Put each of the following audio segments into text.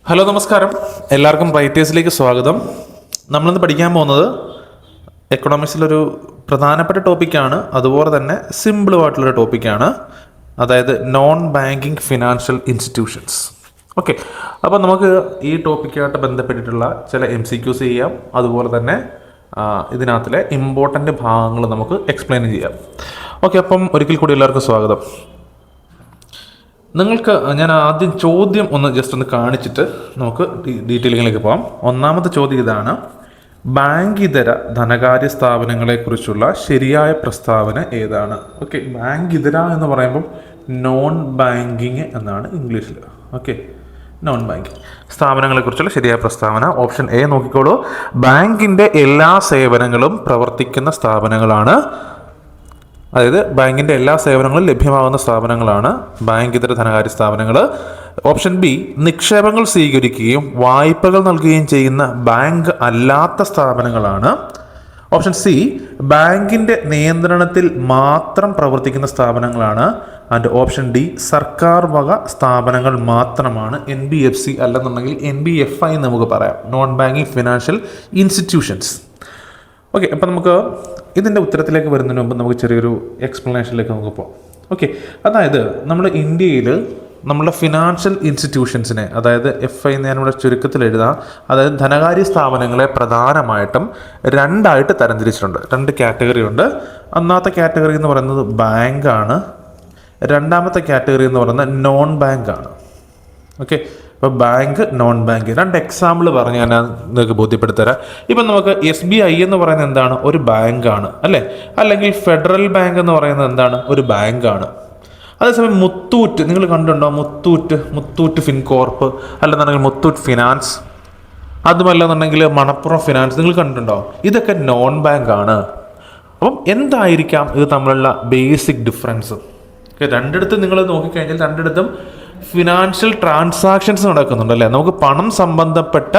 Hello നമസ്കാരം, എല്ലാവർക്കും റൈറ്റേഴ്സിലേക്ക് സ്വാഗതം. നമ്മളിന്ന് പഠിക്കാൻ പോകുന്നത് എക്കണോമിക്സിലൊരു പ്രധാനപ്പെട്ട ടോപ്പിക്കാണ്, അതുപോലെ തന്നെ സിമ്പിളുമായിട്ടുള്ളൊരു ടോപ്പിക്കാണ്, അതായത് non banking financial institutions. Okay, അപ്പോൾ നമുക്ക് ഈ ടോപ്പിക്കായിട്ട് ബന്ധപ്പെട്ടിട്ടുള്ള ചില MCQs ചെയ്യാം, അതുപോലെ തന്നെ ഇതിനകത്തിലെ ഇമ്പോർട്ടൻ്റ് ഭാഗങ്ങൾ നമുക്ക് എക്സ്പ്ലെയിൻ ചെയ്യാം. ഓക്കെ, അപ്പം ഒരിക്കൽ കൂടി എല്ലാവർക്കും സ്വാഗതം. നിങ്ങൾക്ക് ഞാൻ ആദ്യം ചോദ്യം ജസ്റ്റ് ഒന്ന് കാണിച്ചിട്ട് നമുക്ക് ഡീറ്റെയിലിങ്ങിലേക്ക് പോകാം. ഒന്നാമത്തെ ചോദ്യം ഇതാണ്: ബാങ്ക് ഇതര ധനകാര്യ സ്ഥാപനങ്ങളെക്കുറിച്ചുള്ള ശരിയായ പ്രസ്താവന ഏതാണ്? ഓക്കെ, ബാങ്ക് ഇതര എന്ന് പറയുമ്പം നോൺ ബാങ്കിങ് എന്നാണ് ഇംഗ്ലീഷിൽ. ഓക്കെ, നോൺ ബാങ്കിങ് സ്ഥാപനങ്ങളെക്കുറിച്ചുള്ള ശരിയായ പ്രസ്താവന ഓപ്ഷൻ എ നോക്കിക്കോളൂ. ബാങ്കിൻ്റെ എല്ലാ സേവനങ്ങളും പ്രവർത്തിക്കുന്ന സ്ഥാപനങ്ങളാണ്, അതായത് ബാങ്കിൻ്റെ എല്ലാ സേവനങ്ങളും ലഭ്യമാകുന്ന സ്ഥാപനങ്ങളാണ് ബാങ്ക് ഇതര ധനകാര്യ സ്ഥാപനങ്ങൾ. ഓപ്ഷൻ ബി, നിക്ഷേപങ്ങൾ സ്വീകരിക്കുകയും വായ്പകൾ നൽകുകയും ചെയ്യുന്ന ബാങ്ക് അല്ലാത്ത സ്ഥാപനങ്ങളാണ്. ഓപ്ഷൻ സി, ബാങ്കിൻ്റെ നിയന്ത്രണത്തിൽ മാത്രം പ്രവർത്തിക്കുന്ന സ്ഥാപനങ്ങളാണ്. ആൻഡ് ഓപ്ഷൻ ഡി, സർക്കാർ വക സ്ഥാപനങ്ങൾ മാത്രമാണ് NBFC അല്ലെന്നുണ്ടെങ്കിൽ NBFI എന്ന് നമുക്ക് പറയാം, non banking financial institutions. Okay, അപ്പം നമുക്ക് ഇതിൻ്റെ ഉത്തരത്തിലേക്ക് വരുന്നതിന് മുമ്പ് നമുക്ക് ചെറിയൊരു എക്സ്പ്ലനേഷനിലേക്ക് നമുക്ക് പോകാം. ഓക്കെ, അതായത് നമ്മൾ ഇന്ത്യയിൽ നമ്മുടെ ഫിനാൻഷ്യൽ ഇൻസ്റ്റിറ്റ്യൂഷൻസിനെ, അതായത് FI ഞാനിവിടെ ചുരുക്കത്തിൽ എഴുതാം, അതായത് ധനകാര്യ സ്ഥാപനങ്ങളെ പ്രധാനമായിട്ടും രണ്ടായിട്ട് തരംതിരിച്ചിട്ടുണ്ട്. രണ്ട് കാറ്റഗറി ഉണ്ട്. ഒന്നാമത്തെ കാറ്റഗറി എന്ന് പറയുന്നത് ബാങ്കാണ്, രണ്ടാമത്തെ കാറ്റഗറി എന്ന് പറയുന്നത് നോൺ ബാങ്കാണ്. ഓക്കെ, ഇപ്പോൾ ബാങ്ക്, നോൺ ബാങ്ക്, രണ്ട് എക്സാമ്പിൾ പറഞ്ഞ് ഞാൻ നിങ്ങൾക്ക് ബോധ്യപ്പെടുത്തരാം. ഇപ്പം നമുക്ക് SBI എന്ന് പറയുന്നത് എന്താണ്? ഒരു ബാങ്കാണ് അല്ലേ? അല്ലെങ്കിൽ ഫെഡറൽ ബാങ്ക് എന്ന് പറയുന്നത് എന്താണ്? ഒരു ബാങ്കാണ്. അതേസമയം മുത്തൂറ്റ് നിങ്ങൾ കണ്ടിട്ടുണ്ടോ? മുത്തൂറ്റ് ഫിൻകോർപ്പ്, അല്ലെന്നുണ്ടെങ്കിൽ മുത്തൂറ്റ് ഫിനാൻസ്, അതുമല്ലെന്നുണ്ടെങ്കിൽ മണപ്പുറം ഫിനാൻസ്, നിങ്ങൾ കണ്ടിട്ടുണ്ടോ? ഇതൊക്കെ നോൺ ബാങ്കാണ്. അപ്പം എന്തായിരിക്കാം ഇത് തമ്മിലുള്ള ബേസിക് ഡിഫറൻസ്? രണ്ടിടത്തും നിങ്ങൾ നോക്കിക്കഴിഞ്ഞാൽ രണ്ടിടത്തും ഫിനാൻഷ്യൽ ട്രാൻസാക്ഷൻസ് നടക്കുന്നുണ്ട് അല്ലേ? നമുക്ക് പണം സംബന്ധപ്പെട്ട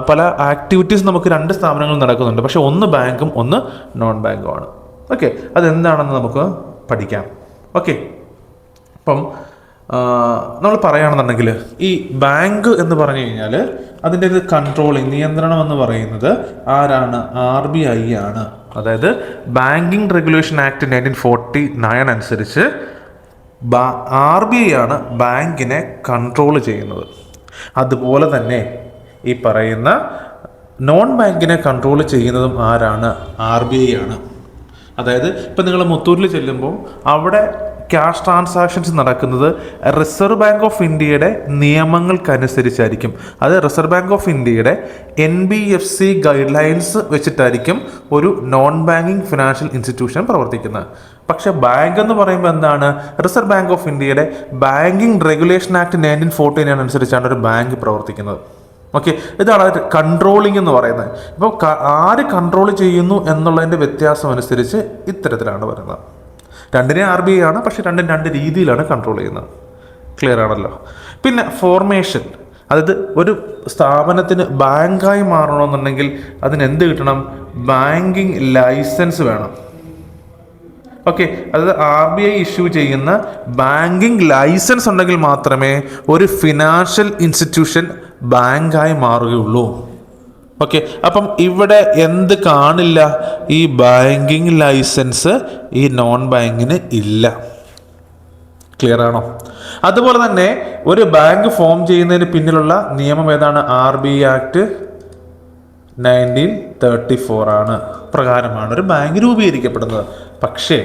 പല ആക്ടിവിറ്റീസ് നമുക്ക് രണ്ട് സ്ഥാപനങ്ങളിൽ നടക്കുന്നുണ്ട്. പക്ഷെ ഒന്ന് ബാങ്കും ഒന്ന് നോൺ ബാങ്കുമാണ്. ഓക്കെ, അതെന്താണെന്ന് നമുക്ക് പഠിക്കാം. ഓക്കെ, അപ്പം നമ്മൾ പറയുകയാണെന്നുണ്ടെങ്കിൽ ഈ ബാങ്ക് എന്ന് പറഞ്ഞു കഴിഞ്ഞാൽ അതിൻ്റെ ഒരു കൺട്രോളിങ്, നിയന്ത്രണം എന്ന് പറയുന്നത് ആരാണ്? RBI ആണ്. അതായത് ബാങ്കിങ് റെഗുലേഷൻ ആക്ട് 1949 അനുസരിച്ച് RBI ആണ് ബാങ്കിനെ കൺട്രോൾ ചെയ്യുന്നത്. അതുപോലെ തന്നെ ഈ പറയുന്ന നോൺ ബാങ്കിനെ കൺട്രോൾ ചെയ്യുന്നതും ആരാണ്? RBI ആണ്. അതായത് ഇപ്പം നിങ്ങൾ മുത്തൂറ്റിൽ ചെല്ലുമ്പോൾ അവിടെ ക്യാഷ് ട്രാൻസാക്ഷൻസ് നടക്കുന്നത് റിസർവ് ബാങ്ക് ഓഫ് ഇന്ത്യയുടെ നിയമങ്ങൾക്കനുസരിച്ചായിരിക്കും. അത് റിസർവ് ബാങ്ക് ഓഫ് ഇന്ത്യയുടെ NBFC ഗൈഡ് ലൈൻസ് വെച്ചിട്ടായിരിക്കും ഒരു നോൺ ബാങ്കിങ് ഫിനാൻഷ്യൽ ഇൻസ്റ്റിറ്റ്യൂഷൻ പ്രവർത്തിക്കുന്നത്. പക്ഷെ ബാങ്ക് എന്ന് പറയുമ്പോൾ എന്താണ്? റിസർവ് ബാങ്ക് ഓഫ് ഇന്ത്യയുടെ ബാങ്കിങ് റെഗുലേഷൻ ആക്ട് 1949 അനുസരിച്ചാണ് ഒരു ബാങ്ക് പ്രവർത്തിക്കുന്നത്. ഓക്കെ, ഇതാണ് കൺട്രോളിങ് എന്ന് പറയുന്നത്. ഇപ്പോൾ ആര് കൺട്രോൾ ചെയ്യുന്നു എന്നുള്ളതിൻ്റെ വ്യത്യാസം അനുസരിച്ച് ഇത്തരത്തിലാണ് പറയുന്നത്. രണ്ടിനെ RBI ആണ്, പക്ഷെ രണ്ടും രണ്ട് രീതിയിലാണ് കൺട്രോൾ ചെയ്യുന്നത്. ക്ലിയർ ആണല്ലോ? പിന്നെ ഫോർമേഷൻ, അതായത് ഒരു സ്ഥാപനത്തിന് ബാങ്കായി മാറണമെന്നുണ്ടെങ്കിൽ അതിന് എന്ത് കിട്ടണം? ബാങ്കിങ് ലൈസൻസ് വേണം. ഓക്കെ, അതായത് RBI ഇഷ്യൂ ചെയ്യുന്ന ബാങ്കിങ് ലൈസൻസ് ഉണ്ടെങ്കിൽ മാത്രമേ ഒരു ഫിനാൻഷ്യൽ ഇൻസ്റ്റിറ്റ്യൂഷൻ ബാങ്കായി മാറുകയുള്ളൂ. ഓക്കെ, അപ്പം ഇവിടെ എന്ത് കാണില്ല? ഈ ബാങ്കിങ് ലൈസൻസ് ഈ നോൺ ബാങ്കിന് ഇല്ല. ക്ലിയർ ആണോ? അതുപോലെ തന്നെ ഒരു ബാങ്ക് ഫോം ചെയ്യുന്നതിന് പിന്നിലുള്ള നിയമം ഏതാണ്? RBI ആക്ട് 1934 ആണ്. പ്രകാരമാണ് ഒരു ബാങ്ക് രൂപീകരിക്കപ്പെടുന്നത്. പക്ഷേ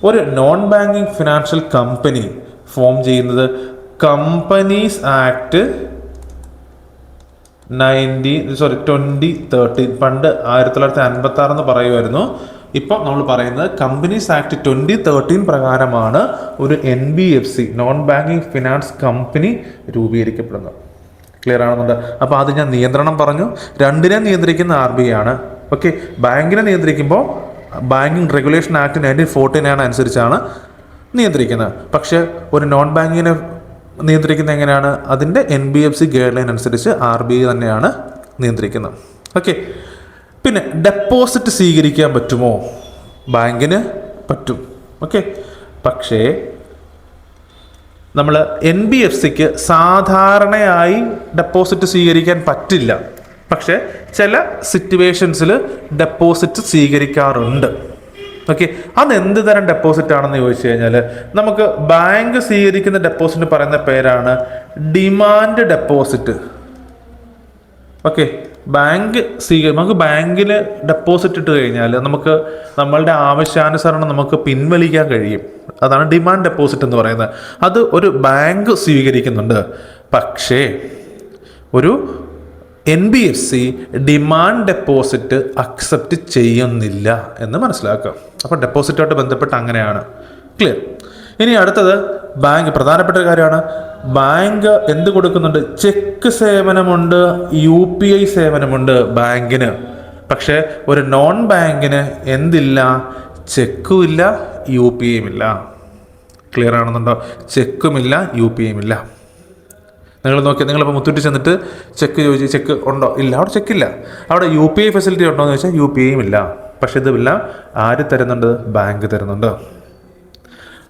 ഒരു non banking financial company form ചെയ്യുന്നത് കമ്പനീസ് ആക്ട് 2013, പണ്ട് 1956 എന്ന് പറയുമായിരുന്നു. ഇപ്പം നമ്മൾ പറയുന്നത് കമ്പനീസ് ആക്ട് 2013 പ്രകാരമാണ് ഒരു NBFC, non banking finance company രൂപീകരിക്കപ്പെടുന്നത്. ക്ലിയർ ആണെന്നുണ്ട്? അപ്പോൾ അത് ഞാൻ നിയന്ത്രണം പറഞ്ഞു. രണ്ടിനെ നിയന്ത്രിക്കുന്ന RBI ആണ്. ഓക്കെ, ബാങ്കിനെ നിയന്ത്രിക്കുമ്പോൾ ബാങ്കിങ് റെഗുലേഷൻ ആക്ട് 1949 അനുസരിച്ചാണ് നിയന്ത്രിക്കുന്നത്. പക്ഷേ ഒരു നോൺ ബാങ്കിങ്ങിനെ നിയന്ത്രിക്കുന്നത് എങ്ങനെയാണ്? അതിൻ്റെ NBFC ഗൈഡ് ലൈൻ അനുസരിച്ച് RBI തന്നെയാണ് നിയന്ത്രിക്കുന്നത്. ഓക്കെ, പിന്നെ ഡെപ്പോസിറ്റ് സ്വീകരിക്കാൻ പറ്റുമോ? ബാങ്കിന് പറ്റും. ഓക്കെ, പക്ഷേ നമ്മൾ NBFCക്ക് സാധാരണയായി ഡെപ്പോസിറ്റ് സ്വീകരിക്കാൻ പറ്റില്ല, പക്ഷേ ചില സിറ്റുവേഷൻസിൽ ഡെപ്പോസിറ്റ് സ്വീകരിക്കാറുണ്ട്. ഓക്കെ, അതെന്ത് തരം ഡെപ്പോസിറ്റ് ആണെന്ന് ചോദിച്ചു കഴിഞ്ഞാൽ നമുക്ക് ബാങ്ക് സ്വീകരിക്കുന്ന ഡെപ്പോസിറ്റ് പറയുന്ന പേരാണ് ഡിമാൻഡ് ഡെപ്പോസിറ്റ്. ഓക്കെ, നമുക്ക് ബാങ്കിൽ ഡെപ്പോസിറ്റ് ഇട്ട് കഴിഞ്ഞാൽ നമുക്ക് നമ്മളുടെ ആവശ്യാനുസരണം നമുക്ക് പിൻവലിക്കാൻ കഴിയും. അതാണ് ഡിമാൻഡ് ഡെപ്പോസിറ്റ് എന്ന് പറയുന്നത്. അത് ഒരു ബാങ്ക് സ്വീകരിക്കുന്നുണ്ട്. പക്ഷേ ഒരു NBFC ഡിമാൻഡ് ഡെപ്പോസിറ്റ് അക്സെപ്റ്റ് ചെയ്യുന്നില്ല എന്ന് മനസ്സിലാക്കുക. അപ്പോൾ ഡെപ്പോസിറ്റുമായിട്ട് ബന്ധപ്പെട്ട് അങ്ങനെയാണ്. ക്ലിയർ? ഇനി അടുത്തത് ബാങ്ക്, പ്രധാനപ്പെട്ട കാര്യമാണ്. ബാങ്ക് എന്ത് കൊടുക്കുന്നുണ്ട്? ചെക്ക് സേവനമുണ്ട്, UPI സേവനമുണ്ട് ബാങ്കിന്. പക്ഷേ ഒരു നോൺ ബാങ്കിന് എന്തില്ല? ചെക്കും ഇല്ല, UPIയും ഇല്ല. ക്ലിയർ ആണെന്നുണ്ടോ? ചെക്കുമില്ല, UPIയും ഇല്ല. നിങ്ങൾ നോക്കിയാൽ നിങ്ങളിപ്പോൾ മുത്തൂറ്റി ചെന്നിട്ട് ചെക്ക് ചോദിച്ച് ചെക്ക് ഉണ്ടോ? ഇല്ല, അവിടെ ചെക്കില്ല. അവിടെ UPI ഫെസിലിറ്റി ഉണ്ടോ എന്ന് ചോദിച്ചാൽ UPIയും ഇല്ല. പക്ഷെ ഇതുമില്ല, ആര് തരുന്നുണ്ട്? ബാങ്ക് തരുന്നുണ്ട്.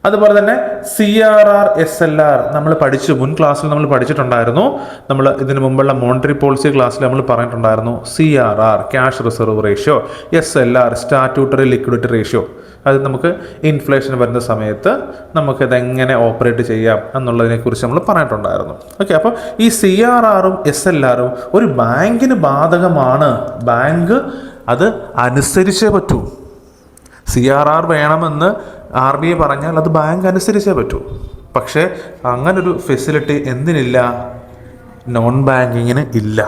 അതുപോലെ തന്നെ CRR SLR നമ്മൾ പഠിച്ചു, മുൻ ക്ലാസ്സിൽ നമ്മൾ പഠിച്ചിട്ടുണ്ടായിരുന്നു. നമ്മൾ ഇതിന് മുമ്പുള്ള മോണിറ്ററി പോളിസി ക്ലാസ്സിൽ നമ്മൾ പറഞ്ഞിട്ടുണ്ടായിരുന്നു. CRR cash reserve ratio, SLR statutory liquidity ratio. അത് നമുക്ക് ഇൻഫ്ലേഷൻ വരുന്ന സമയത്ത് നമുക്കിതെങ്ങനെ ഓപ്പറേറ്റ് ചെയ്യാം എന്നുള്ളതിനെക്കുറിച്ച് നമ്മൾ പറഞ്ഞിട്ടുണ്ടായിരുന്നു. ഓക്കെ, അപ്പോൾ ഈ CRRഉം SLRഉം ഒരു ബാങ്കിന് ബാധകമാണ്. ബാങ്ക് അത് അനുസരിച്ചേ പറ്റൂ. CRR വേണമെന്ന് RBI പറഞ്ഞാൽ അത് ബാങ്ക് അനുസരിച്ചേ പറ്റൂ. പക്ഷേ അങ്ങനൊരു ഫെസിലിറ്റി എന്തിനില്ല? നോൺ ബാങ്കിങ്ങിന് ഇല്ല.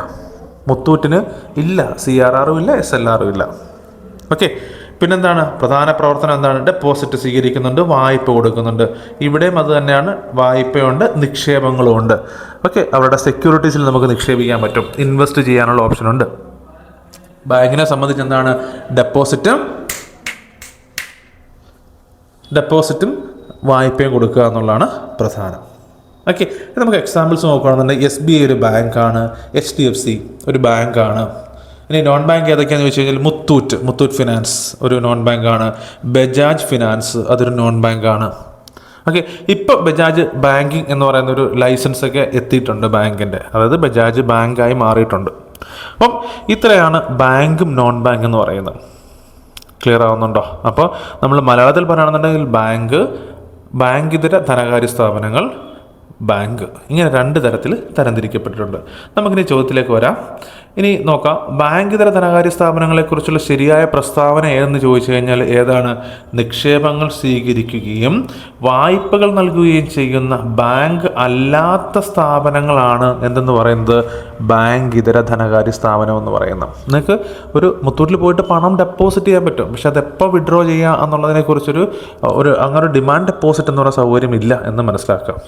മുത്തൂറ്റിന് ഇല്ല, CRRഉം ഇല്ല, SLRഉം ഇല്ല. ഓക്കെ, പിന്നെന്താണ് പ്രധാന പ്രവർത്തനം? എന്താണ്? ഡെപ്പോസിറ്റ് സ്വീകരിക്കുന്നുണ്ട്, വായ്പ കൊടുക്കുന്നുണ്ട്. ഇവിടെയും അത് തന്നെയാണ്. വായ്പയുണ്ട്, നിക്ഷേപങ്ങളും ഉണ്ട്. ഓക്കെ, അവരുടെ സെക്യൂരിറ്റീസിൽ നമുക്ക് നിക്ഷേപിക്കാൻ പറ്റും, ഇൻവെസ്റ്റ് ചെയ്യാനുള്ള ഓപ്ഷനുണ്ട്. ബാങ്കിനെ സംബന്ധിച്ച് എന്താണ്? ഡെപ്പോസിറ്റും വായ്പയും കൊടുക്കുക എന്നുള്ളതാണ് പ്രധാനം. ഓക്കെ, നമുക്ക് എക്സാമ്പിൾസ് നോക്കുകയാണെന്നുണ്ടെങ്കിൽ SBI ഒരു ബാങ്കാണ്, HDFC ഒരു ബാങ്കാണ്. ഇനി നോൺ ബാങ്ക് ഏതൊക്കെയാണെന്ന് ചോദിച്ചു കഴിഞ്ഞാൽ മുത്തൂറ്റ് ഫിനാൻസ് ഒരു നോൺ ബാങ്കാണ്. ബജാജ് ഫിനാൻസ് അതൊരു നോൺ ബാങ്കാണ്. ഓക്കെ, ഇപ്പോൾ ബജാജ് ബാങ്കിങ് എന്ന് പറയുന്ന ഒരു ലൈസൻസ് ഒക്കെ എത്തിയിട്ടുണ്ട് ബാങ്കിൻ്റെ, അതായത് ബജാജ് ബാങ്കായി മാറിയിട്ടുണ്ട്. അപ്പം ഇത്രയാണ് ബാങ്കും നോൺ ബാങ്ക് എന്ന് പറയുന്നത്. ക്ലിയർ ആവുന്നുണ്ടോ? അപ്പോൾ നമ്മൾ മലയാളത്തിൽ പറയുകയാണെന്നുണ്ടെങ്കിൽ ബാങ്ക് ഇതര ധനകാര്യ സ്ഥാപനങ്ങൾ, ബാങ്ക്, ഇങ്ങനെ രണ്ട് തരത്തിൽ തരംതിരിക്കപ്പെട്ടിട്ടുണ്ട്. നമുക്കിനി ചോദ്യത്തിലേക്ക് വരാം. ഇനി നോക്കാം, ബാങ്ക് ഇതര ധനകാര്യ സ്ഥാപനങ്ങളെക്കുറിച്ചുള്ള ശരിയായ പ്രസ്താവന ഏതെന്ന് ചോദിച്ചു കഴിഞ്ഞാൽ ഏതാണ്? നിക്ഷേപങ്ങൾ സ്വീകരിക്കുകയും വായ്പകൾ നൽകുകയും ചെയ്യുന്ന ബാങ്ക് അല്ലാത്ത സ്ഥാപനങ്ങളാണ് എന്തെന്ന് പറയുന്നത്? ബാങ്ക് ഇതര ധനകാര്യ സ്ഥാപനം എന്ന് പറയുന്നത്. നിങ്ങൾക്ക് ഒരു മുത്തൂറ്റിൽ പോയിട്ട് പണം ഡെപ്പോസിറ്റ് ചെയ്യാൻ പറ്റും, പക്ഷെ അതെപ്പോൾ വിഡ്രോ ചെയ്യുക എന്നുള്ളതിനെക്കുറിച്ചൊരു അങ്ങനെ ഒരു ഡിമാൻഡ് ഡെപ്പോസിറ്റ് എന്ന് പറയുന്ന സൗകര്യം ഇല്ല എന്ന് മനസ്സിലാക്കാം.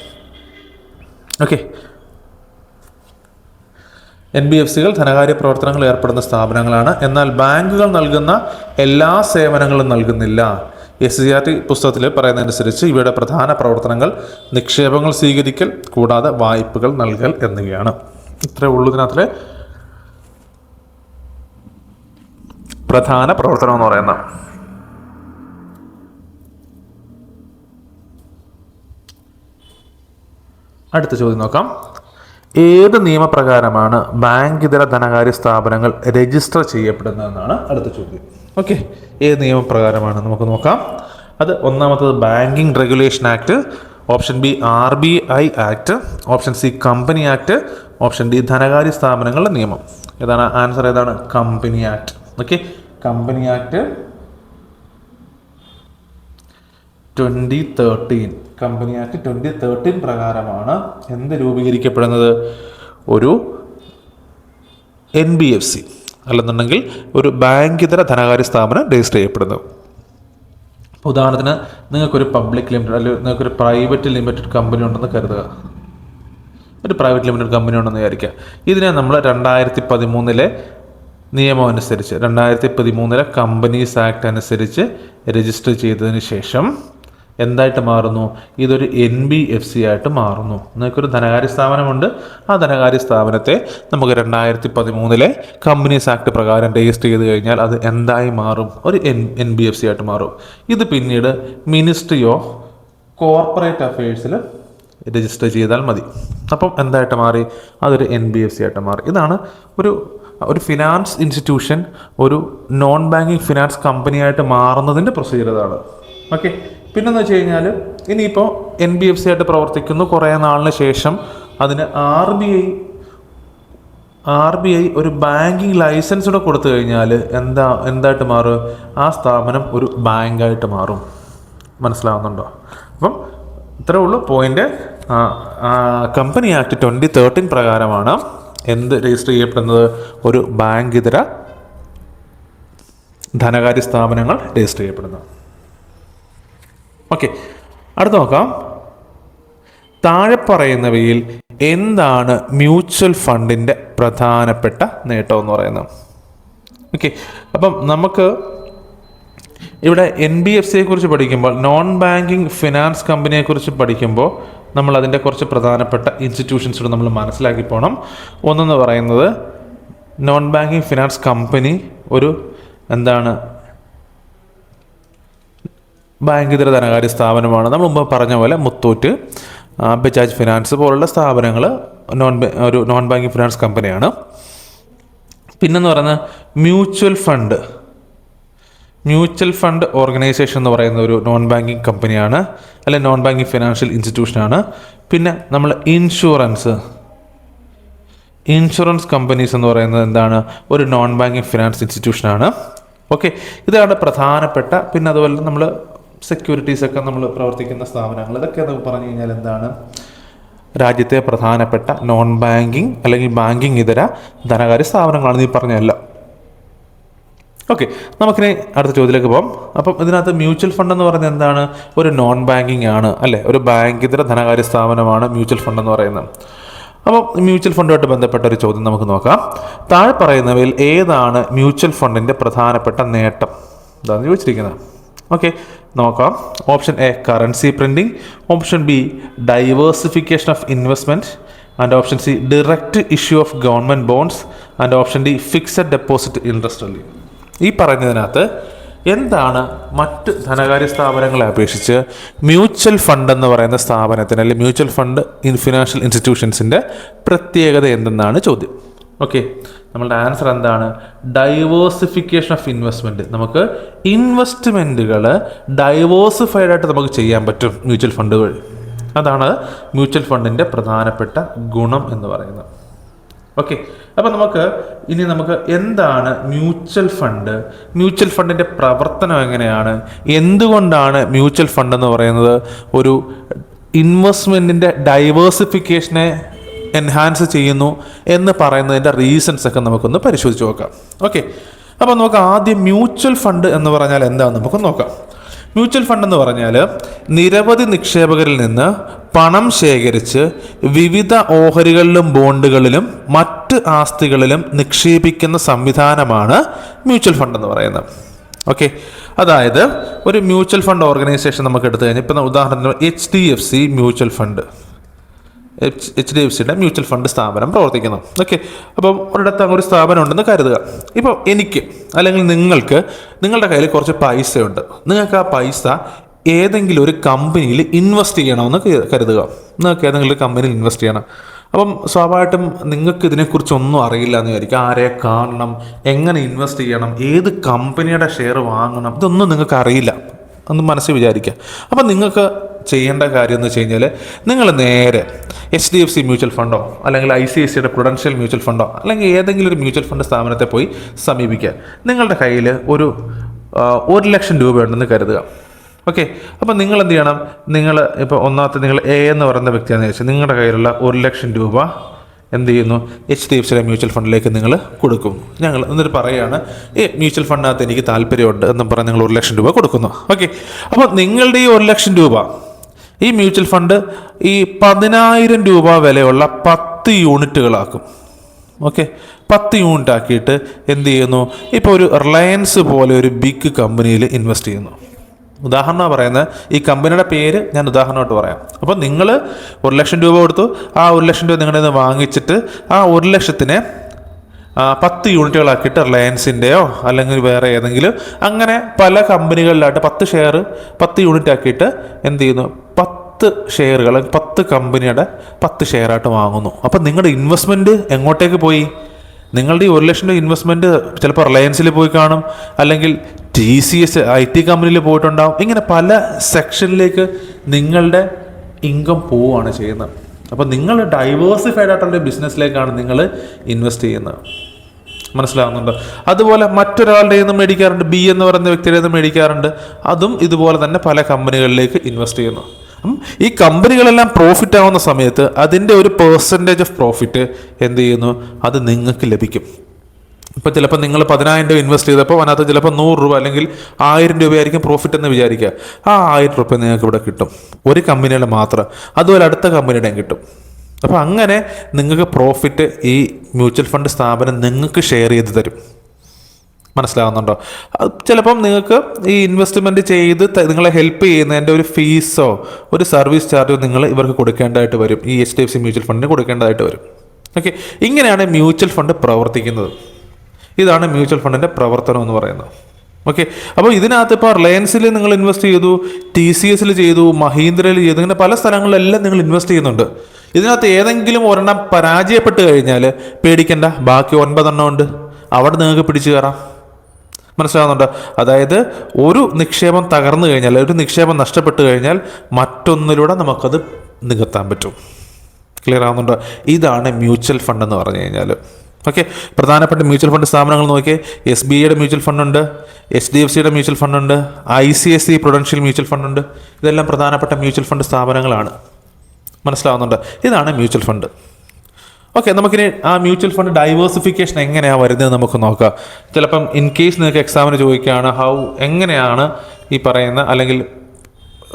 ഓക്കെ, NBFCകൾ ധനകാര്യ പ്രവർത്തനങ്ങൾ ഏർപ്പെടുന്ന സ്ഥാപനങ്ങളാണ്. എന്നാൽ ബാങ്കുകൾ നൽകുന്ന എല്ലാ സേവനങ്ങളും നൽകുന്നില്ല. SCERT പുസ്തകത്തിൽ പറയുന്നതനുസരിച്ച് ഇവയുടെ പ്രധാന പ്രവർത്തനങ്ങൾ നിക്ഷേപങ്ങൾ സ്വീകരിക്കൽ കൂടാതെ വായ്പകൾ നൽകൽ എന്നിവയാണ്. ഇത്രേ ഉള്ളൂ ഇതിനകത്തിലെ പ്രധാന പ്രവർത്തനം എന്ന് പറയുന്നത്. അടുത്ത ചോദ്യം നോക്കാം. ഏത് നിയമപ്രകാരമാണ് ബാങ്ക് ഇതര ധനകാര്യ സ്ഥാപനങ്ങൾ രജിസ്റ്റർ ചെയ്യപ്പെടുന്നതെന്നാണ് അടുത്ത ചോദ്യം. ഓക്കെ, ഏത് നിയമപ്രകാരമാണ് നമുക്ക് നോക്കാം. അത് ഒന്നാമത്തത് banking regulation act, option B RBI act, option C company act, option D ധനകാര്യ സ്ഥാപനങ്ങളുടെ നിയമം. ഏതാണ് ആൻസർ? ഏതാണ്? Company act. Okay, company act 2013. Company act 2013 പ്രകാരമാണ് എന്ത് രൂപീകരിക്കപ്പെടുന്നത്? ഒരു NBFC അല്ലെന്നുണ്ടെങ്കിൽ ഒരു ബാങ്ക് ഇതര ധനകാര്യ സ്ഥാപനം രജിസ്റ്റർ ചെയ്യപ്പെടുന്നത്. ഉദാഹരണത്തിന് നിങ്ങൾക്കൊരു പബ്ലിക് ലിമിറ്റഡ് അല്ലെങ്കിൽ നിങ്ങൾക്കൊരു പ്രൈവറ്റ് ലിമിറ്റഡ് കമ്പനി ഉണ്ടെന്ന് കരുതുക. ഒരു പ്രൈവറ്റ് ലിമിറ്റഡ് കമ്പനി ഉണ്ടെന്ന് വിചാരിക്കുക. ഇതിനെ നമ്മൾ 2013 നിയമം അനുസരിച്ച് 2013 കമ്പനീസ് ആക്ട് അനുസരിച്ച് രജിസ്റ്റർ ചെയ്തതിന് ശേഷം എന്തായിട്ട് മാറുന്നു? ഇതൊരു NBFC ആയിട്ട് മാറുന്നു. നിങ്ങൾക്കൊരു ധനകാര്യ സ്ഥാപനമുണ്ട്, ആ ധനകാര്യ സ്ഥാപനത്തെ നമുക്ക് 2013 കമ്പനീസ് ആക്ട് പ്രകാരം രജിസ്റ്റർ ചെയ്ത് കഴിഞ്ഞാൽ അത് എന്തായി മാറും? ഒരു NBFC ആയിട്ട് മാറും. ഇത് പിന്നീട് മിനിസ്ട്രി ഓഫ് കോർപ്പറേറ്റ് അഫയേഴ്സിൽ രജിസ്റ്റർ ചെയ്താൽ മതി. അപ്പം എന്തായിട്ട് മാറി? അതൊരു NBFC ആയിട്ട് മാറി. ഇതാണ് ഒരു ഫിനാൻസ് ഇൻസ്റ്റിറ്റ്യൂഷൻ ഒരു നോൺ ബാങ്കിങ് ഫിനാൻസ് കമ്പനിയായിട്ട് മാറുന്നതിൻ്റെ പ്രൊസീജിയർ ഇതാണ്. ഓക്കെ. പിന്നെന്ന് വെച്ച് കഴിഞ്ഞാൽ ഇനിയിപ്പോൾ NBFC ആയിട്ട് പ്രവർത്തിക്കുന്നു, കുറേ നാളിന് ശേഷം അതിന് RBI ഒരു ബാങ്കിങ് ലൈസൻസ് കൂടെ കൊടുത്തു കഴിഞ്ഞാൽ എന്തായിട്ട് മാറും? ആ സ്ഥാപനം ഒരു ബാങ്കായിട്ട് മാറും. മനസ്സിലാവുന്നുണ്ടോ? അപ്പം ഇത്രേ ഉള്ളൂ പോയിന്റ്. കമ്പനി ആക്ട് 2013 പ്രകാരമാണ് എന്ത് രജിസ്റ്റർ ചെയ്യപ്പെടുന്നത്? ഒരു ബാങ്ക് ഇതര ധനകാര്യ സ്ഥാപനങ്ങൾ രജിസ്റ്റർ ചെയ്യപ്പെടുന്നത്. ഓക്കെ, അടുത്ത് നോക്കാം. താഴെ പറയുന്നവയിൽ എന്താണ് മ്യൂച്വൽ ഫണ്ടിൻ്റെ പ്രധാനപ്പെട്ട നേട്ടം എന്ന് പറയുന്നത്? ഓക്കെ, അപ്പം നമുക്ക് ഇവിടെ NBFCയെ കുറിച്ച് പഠിക്കുമ്പോൾ, നോൺ ബാങ്കിങ് ഫിനാൻസ് കമ്പനിയെക്കുറിച്ച് പഠിക്കുമ്പോൾ നമ്മൾ അതിൻ്റെ കുറച്ച് പ്രധാനപ്പെട്ട ഇൻസ്റ്റിറ്റ്യൂഷൻസ് നമ്മൾ മനസ്സിലാക്കി പോകണം. ഒന്നെന്ന് പറയുന്നത് നോൺ ബാങ്കിങ് ഫിനാൻസ് കമ്പനി ഒരു ബാങ്ക് ഇതര ധനകാര്യ സ്ഥാപനമാണ്. നമ്മൾ മുമ്പ് പറഞ്ഞ പോലെ മുത്തൂറ്റ്, ബജാജ് ഫിനാൻസ് പോലുള്ള സ്ഥാപനങ്ങൾ ഒരു നോൺ ബാങ്കിങ് ഫിനാൻസ് കമ്പനിയാണ്. പിന്നെന്ന് പറയുന്നത് മ്യൂച്വൽ ഫണ്ട് ഓർഗനൈസേഷൻ എന്ന് പറയുന്ന ഒരു നോൺ ബാങ്കിങ് കമ്പനിയാണ്, അല്ലെങ്കിൽ നോൺ ബാങ്കിങ് ഫിനാൻഷ്യൽ ഇൻസ്റ്റിറ്റ്യൂഷനാണ്. പിന്നെ നമ്മൾ ഇൻഷുറൻസ് കമ്പനീസ് എന്ന് പറയുന്നത് എന്താണ്? ഒരു നോൺ ബാങ്കിങ് ഫിനാൻസ് ഇൻസ്റ്റിറ്റ്യൂഷനാണ്. ഓക്കെ, ഇതാണ് പ്രധാനപ്പെട്ട. പിന്നെ അതുപോലെ നമ്മൾ സെക്യൂരിറ്റീസൊക്കെ നമ്മൾ പ്രവർത്തിക്കുന്ന സ്ഥാപനങ്ങൾ, ഇതൊക്കെ നമുക്ക് പറഞ്ഞു കഴിഞ്ഞാൽ എന്താണ്? രാജ്യത്തെ പ്രധാനപ്പെട്ട നോൺ ബാങ്കിങ് അല്ലെങ്കിൽ ബാങ്കിങ് ഇതര ധനകാര്യ സ്ഥാപനങ്ങളാണ് ഈ പറഞ്ഞതല്ല. ഓക്കെ, നമുക്കിനി അടുത്ത ചോദ്യത്തിലേക്ക് പോകാം. അപ്പം ഇതിനകത്ത് മ്യൂച്വൽ ഫണ്ട് എന്ന് പറയുന്നത് എന്താണ്? ഒരു നോൺ ബാങ്കിങ് ആണ്, അല്ലേ? ഒരു ബാങ്ക് ഇതര ധനകാര്യ സ്ഥാപനമാണ് മ്യൂച്വൽ ഫണ്ട് എന്ന് പറയുന്നത്. അപ്പം മ്യൂച്വൽ ഫണ്ടുമായിട്ട് ബന്ധപ്പെട്ട ഒരു ചോദ്യം നമുക്ക് നോക്കാം. താഴെ പറയുന്നവയിൽ ഏതാണ് മ്യൂച്വൽ ഫണ്ടിൻ്റെ പ്രധാനപ്പെട്ട നേട്ടം? ഇതാണ് ചോദിച്ചിരിക്കുന്നത്. ഓക്കെ, നോക്കാം. Option A currency printing, option B diversification of investment, and option C direct issue of government bonds, and option D fixed deposit interest relieve. ഈ പറയുന്നതിനകത്ത് എന്താണ് മറ്റ് ധനകാര്യ സ്ഥാപനങ്ങളെ അപേക്ഷിച്ച് മ്യൂച്വൽ ഫണ്ട് എന്ന് പറയുന്ന സ്ഥാപനത്തിന്, അല്ലെങ്കിൽ മ്യൂച്വൽ ഫണ്ട് ഫിനാൻഷ്യൽ ഇൻസ്റ്റിറ്റ്യൂഷൻസിൻ്റെ പ്രത്യേകത എന്തെന്നാണ് ചോദ്യം. ഓക്കെ, നമ്മളുടെ ആൻസർ എന്താണ്? Diversification of investment. നമുക്ക് ഇൻവെസ്റ്റ്മെൻറ്റുകൾ ഡൈവേഴ്സിഫൈഡ് ആയിട്ട് നമുക്ക് ചെയ്യാൻ പറ്റും മ്യൂച്വൽ ഫണ്ടുകൾ. അതാണ് മ്യൂച്വൽ ഫണ്ടിൻ്റെ പ്രധാനപ്പെട്ട ഗുണം എന്ന് പറയുന്നത്. ഓക്കെ, അപ്പോൾ നമുക്ക് എന്താണ് മ്യൂച്വൽ ഫണ്ടിൻ്റെ പ്രവർത്തനം എങ്ങനെയാണ്, എന്തുകൊണ്ടാണ് മ്യൂച്വൽ ഫണ്ട് എന്ന് പറയുന്നത് ഒരു ഇൻവെസ്റ്റ്മെൻറ്റിൻ്റെ ഡൈവേഴ്സിഫിക്കേഷനെ എൻഹാൻസ് ചെയ്യുന്നു എന്ന് പറയുന്നതിൻ്റെ റീസൺസ് ഒക്കെ നമുക്കൊന്ന് പരിശോധിച്ച് നോക്കാം. ഓക്കെ, അപ്പോൾ നമുക്ക് ആദ്യം മ്യൂച്വൽ ഫണ്ട് എന്ന് പറഞ്ഞാൽ എന്താണെന്ന് നമുക്ക് നോക്കാം. മ്യൂച്വൽ ഫണ്ട് എന്ന് പറഞ്ഞാൽ നിരവധി നിക്ഷേപകരിൽ നിന്ന് പണം ശേഖരിച്ച് വിവിധ ഓഹരികളിലും ബോണ്ടുകളിലും മറ്റ് ആസ്തികളിലും നിക്ഷേപിക്കുന്ന സംവിധാനമാണ് മ്യൂച്വൽ ഫണ്ട് എന്ന് പറയുന്നത്. ഓക്കെ, അതായത് ഒരു മ്യൂച്വൽ ഫണ്ട് ഓർഗനൈസേഷൻ നമുക്ക് എടുത്തു കഴിഞ്ഞാൽ ഇപ്പം ഉദാഹരണത്തിന് HDFC മ്യൂച്വൽ ഫണ്ട്, HDFCയുടെ മ്യൂച്വൽ ഫണ്ട് സ്ഥാപനം പ്രവർത്തിക്കുന്നു. ഓക്കെ, അപ്പം ഒരിടത്ത് ഒരു സ്ഥാപനം ഉണ്ടെന്ന് കരുതുക. ഇപ്പോൾ എനിക്ക് അല്ലെങ്കിൽ നിങ്ങളുടെ കയ്യിൽ കുറച്ച് പൈസയുണ്ട്. നിങ്ങൾക്ക് ആ പൈസ ഏതെങ്കിലും ഒരു കമ്പനിയിൽ ഇൻവെസ്റ്റ് ചെയ്യണമെന്ന് കരുതുക. നിങ്ങൾക്ക് ഏതെങ്കിലും ഒരു കമ്പനിയിൽ ഇൻവെസ്റ്റ് ചെയ്യണം. അപ്പം സ്വാഭാവികമായിട്ടും നിങ്ങൾക്ക് ഇതിനെക്കുറിച്ചൊന്നും അറിയില്ല എന്ന് വിചാരിക്കും. ആരെ കാണണം, എങ്ങനെ ഇൻവെസ്റ്റ് ചെയ്യണം, ഏത് കമ്പനിയുടെ ഷെയർ വാങ്ങണം, ഇതൊന്നും നിങ്ങൾക്ക് അറിയില്ല എന്ന് മനസ്സിൽ വിചാരിക്കുക. അപ്പം നിങ്ങൾക്ക് ചെയ്യേണ്ട കാര്യം എന്ന് വെച്ച് കഴിഞ്ഞാൽ നിങ്ങൾ നേരെ HDFC മ്യൂച്വൽ ഫണ്ടോ അല്ലെങ്കിൽ ICICIയുടെ പ്രുഡൻഷ്യൽ മ്യൂച്വൽ ഫണ്ടോ അല്ലെങ്കിൽ ഏതെങ്കിലും ഒരു മ്യൂച്വൽ ഫണ്ട് സ്ഥാപനത്തെ പോയി സമീപിക്കുക. നിങ്ങളുടെ കയ്യിൽ ഒരു 1 ലക്ഷം രൂപ ഉണ്ടെന്ന് കരുതുക. ഓക്കെ, അപ്പം നിങ്ങൾ എന്ത് ചെയ്യണം? ഇപ്പോൾ നിങ്ങൾ A എന്ന് പറയുന്ന വ്യക്തിയാണെന്ന് വെച്ചാൽ നിങ്ങളുടെ കയ്യിലുള്ള 1 ലക്ഷം രൂപ എന്ത് ചെയ്യുന്നു? HDFCയുടെ മ്യൂച്വൽ ഫണ്ടിലേക്ക് നിങ്ങൾ കൊടുക്കും. എന്നിട്ട് പറയുകയാണ്, മ്യൂച്വൽ ഫണ്ടിനകത്ത് എനിക്ക് താല്പര്യമുണ്ട് എന്നും പറഞ്ഞ് നിങ്ങൾ 1 ലക്ഷം രൂപ കൊടുക്കുന്നു. ഓക്കെ, അപ്പോൾ നിങ്ങളുടെ ഈ 1 ലക്ഷം രൂപ ഈ മ്യൂച്വൽ ഫണ്ട് ഈ 10,000 രൂപ വിലയുള്ള 10 യൂണിറ്റുകളാക്കും. ഓക്കെ, 10 യൂണിറ്റ് ആക്കിയിട്ട് എന്ത് ചെയ്യുന്നു? ഇപ്പോൾ ഒരു റിലയൻസ് പോലെ ഒരു ബിഗ് കമ്പനിയിൽ ഇൻവെസ്റ്റ് ചെയ്യുന്നു. ഉദാഹരണമാണ് പറയുന്നത്, ഈ കമ്പനിയുടെ പേര് ഞാൻ ഉദാഹരണമായിട്ട് പറയാം. അപ്പോൾ നിങ്ങൾ 1 ലക്ഷം രൂപ കൊടുത്തു. ആ 1 ലക്ഷം രൂപ നിങ്ങളുടെ നിന്ന് വാങ്ങിച്ചിട്ട് ആ 1 ലക്ഷത്തിനെ 10 യൂണിറ്റുകളാക്കിയിട്ട് റിലയൻസിൻ്റെയോ അല്ലെങ്കിൽ വേറെ ഏതെങ്കിലും അങ്ങനെ പല കമ്പനികളിലായിട്ട് 10 യൂണിറ്റ് ആക്കിയിട്ട് എന്ത് ചെയ്യുന്നു? 10 10 ഷെയറുകൾ, 10 കമ്പനിയുടെ 10 ഷെയറായിട്ട് വാങ്ങുന്നു. അപ്പം നിങ്ങളുടെ ഇൻവെസ്റ്റ്മെൻറ്റ് എങ്ങോട്ടേക്ക് പോയി? നിങ്ങളുടെ ഈ 1 ലക്ഷം രൂപ ഇൻവെസ്റ്റ്മെൻറ്റ് ചിലപ്പോൾ റിലയൻസിൽ പോയി കാണും, അല്ലെങ്കിൽ TCS IT കമ്പനിയിൽ പോയിട്ടുണ്ടാവും. ഇങ്ങനെ പല സെക്ഷനിലേക്ക് നിങ്ങളുടെ ഇൻകം പോവുകയാണ് ചെയ്യുന്നത്. അപ്പോൾ നിങ്ങൾ ഡൈവേഴ്സിഫൈഡ് ആയിട്ടുള്ള ബിസിനസ്സിലേക്കാണ് നിങ്ങൾ ഇൻവെസ്റ്റ് ചെയ്യുന്നത്. മനസ്സിലാകുന്നുണ്ടോ? അതുപോലെ മറ്റൊരാളുടെ നിന്ന് മേടിക്കാറുണ്ട്, B എന്ന് പറയുന്ന വ്യക്തിയുടെ നിന്ന് മേടിക്കാറുണ്ട്. അതും ഇതുപോലെ തന്നെ പല കമ്പനികളിലേക്ക് ഇൻവെസ്റ്റ് ചെയ്യുന്നു. ഈ കമ്പനികളെല്ലാം പ്രോഫിറ്റ് ആവുന്ന സമയത്ത് അതിൻ്റെ ഒരു പെർസെൻറ്റേജ് ഓഫ് പ്രോഫിറ്റ് എന്ത് ചെയ്യുന്നു? അത് നിങ്ങൾക്ക് ലഭിക്കും. ഇപ്പോൾ ചിലപ്പോൾ നിങ്ങൾ 10,000 രൂപ ഇൻവെസ്റ്റ് ചെയ്തപ്പോൾ അതിനകത്ത് ചിലപ്പോൾ 100 രൂപ അല്ലെങ്കിൽ 1000 രൂപയായിരിക്കും പ്രോഫിറ്റ് എന്ന് വിചാരിക്കുക. ആ 1000 രൂപ നിങ്ങൾക്ക് ഇവിടെ കിട്ടും, ഒരു കമ്പനിയുടെ മാത്രം. അതുപോലെ അടുത്ത കമ്പനിയുടെയും കിട്ടും. അപ്പോൾ അങ്ങനെ നിങ്ങൾക്ക് പ്രോഫിറ്റ് ഈ മ്യൂച്വൽ ഫണ്ട് സ്ഥാപനം നിങ്ങൾക്ക് ഷെയർ ചെയ്ത് തരും. മനസ്സിലാകുന്നുണ്ടോ? ചിലപ്പം നിങ്ങൾക്ക് ഈ ഇൻവെസ്റ്റ്മെൻറ്റ് ചെയ്ത് നിങ്ങളെ ഹെൽപ്പ് ചെയ്യുന്നതിൻ്റെ ഒരു ഫീസോ ഒരു സർവീസ് ചാർജോ നിങ്ങൾ ഇവർക്ക് കൊടുക്കേണ്ടതായിട്ട് വരും, ഈ HDFC മ്യൂച്വൽ ഫണ്ടിന് കൊടുക്കേണ്ടതായിട്ട് വരും. ഓക്കെ, ഇങ്ങനെയാണ് മ്യൂച്വൽ ഫണ്ട് പ്രവർത്തിക്കുന്നത്. ഇതാണ് മ്യൂച്വൽ ഫണ്ടിൻ്റെ പ്രവർത്തനം എന്ന് പറയുന്നത്. ഓക്കെ, അപ്പോൾ ഇതിനകത്ത് ഇപ്പോൾ റിലയൻസിൽ നിങ്ങൾ ഇൻവെസ്റ്റ് ചെയ്തു, TCSൽ ചെയ്തു, മഹീന്ദ്രയിൽ ചെയ്തു, ഇങ്ങനെ പല സ്ഥലങ്ങളിലെല്ലാം നിങ്ങൾ ഇൻവെസ്റ്റ് ചെയ്യുന്നുണ്ട്. ഇതിനകത്ത് ഏതെങ്കിലും ഒരെണ്ണം പരാജയപ്പെട്ട് കഴിഞ്ഞാൽ പേടിക്കേണ്ട, ബാക്കി 9 എണ്ണം ഉണ്ട്, അവിടെ നിങ്ങൾക്ക് പിടിച്ചു കയറാം. മനസ്സിലാകുന്നുണ്ടോ? അതായത് ഒരു നിക്ഷേപം തകർന്നു കഴിഞ്ഞാൽ, ഒരു നിക്ഷേപം നഷ്ടപ്പെട്ടു കഴിഞ്ഞാൽ മറ്റൊന്നിലൂടെ നമുക്കത് നികത്താൻ പറ്റും. ക്ലിയർ ആകുന്നുണ്ടോ? ഇതാണ് മ്യൂച്വൽ ഫണ്ട് എന്ന് പറഞ്ഞു കഴിഞ്ഞാൽ. ഓക്കെ, പ്രധാനപ്പെട്ട മ്യൂച്വൽ ഫണ്ട് സ്ഥാപനങ്ങൾ നോക്കിയേ. SBIയുടെ മ്യൂച്വൽ ഫണ്ടുണ്ട്, HDFCയുടെ മ്യൂച്വൽ ഫണ്ടുണ്ട്, ICICI പ്രൊഡൻഷ്യൽ മ്യൂച്വൽ ഫണ്ടുണ്ട്. ഇതെല്ലാം പ്രധാനപ്പെട്ട മ്യൂച്വൽ ഫണ്ട് സ്ഥാപനങ്ങളാണ്. മനസ്സിലാവുന്നുണ്ട്? ഇതാണ് മ്യൂച്വൽ ഫണ്ട്. ഓക്കെ, നമുക്കിനി ആ മ്യൂച്വൽ ഫണ്ട് ഡൈവേഴ്സിഫിക്കേഷൻ എങ്ങനെയാണ് വരുന്നത് നമുക്ക് നോക്കാം. ചിലപ്പം ഇൻ കേസ് നിങ്ങൾക്ക് എക്സാമിന് ചോദിക്കുകയാണ്, എങ്ങനെയാണ് ഈ പറയുന്ന, അല്ലെങ്കിൽ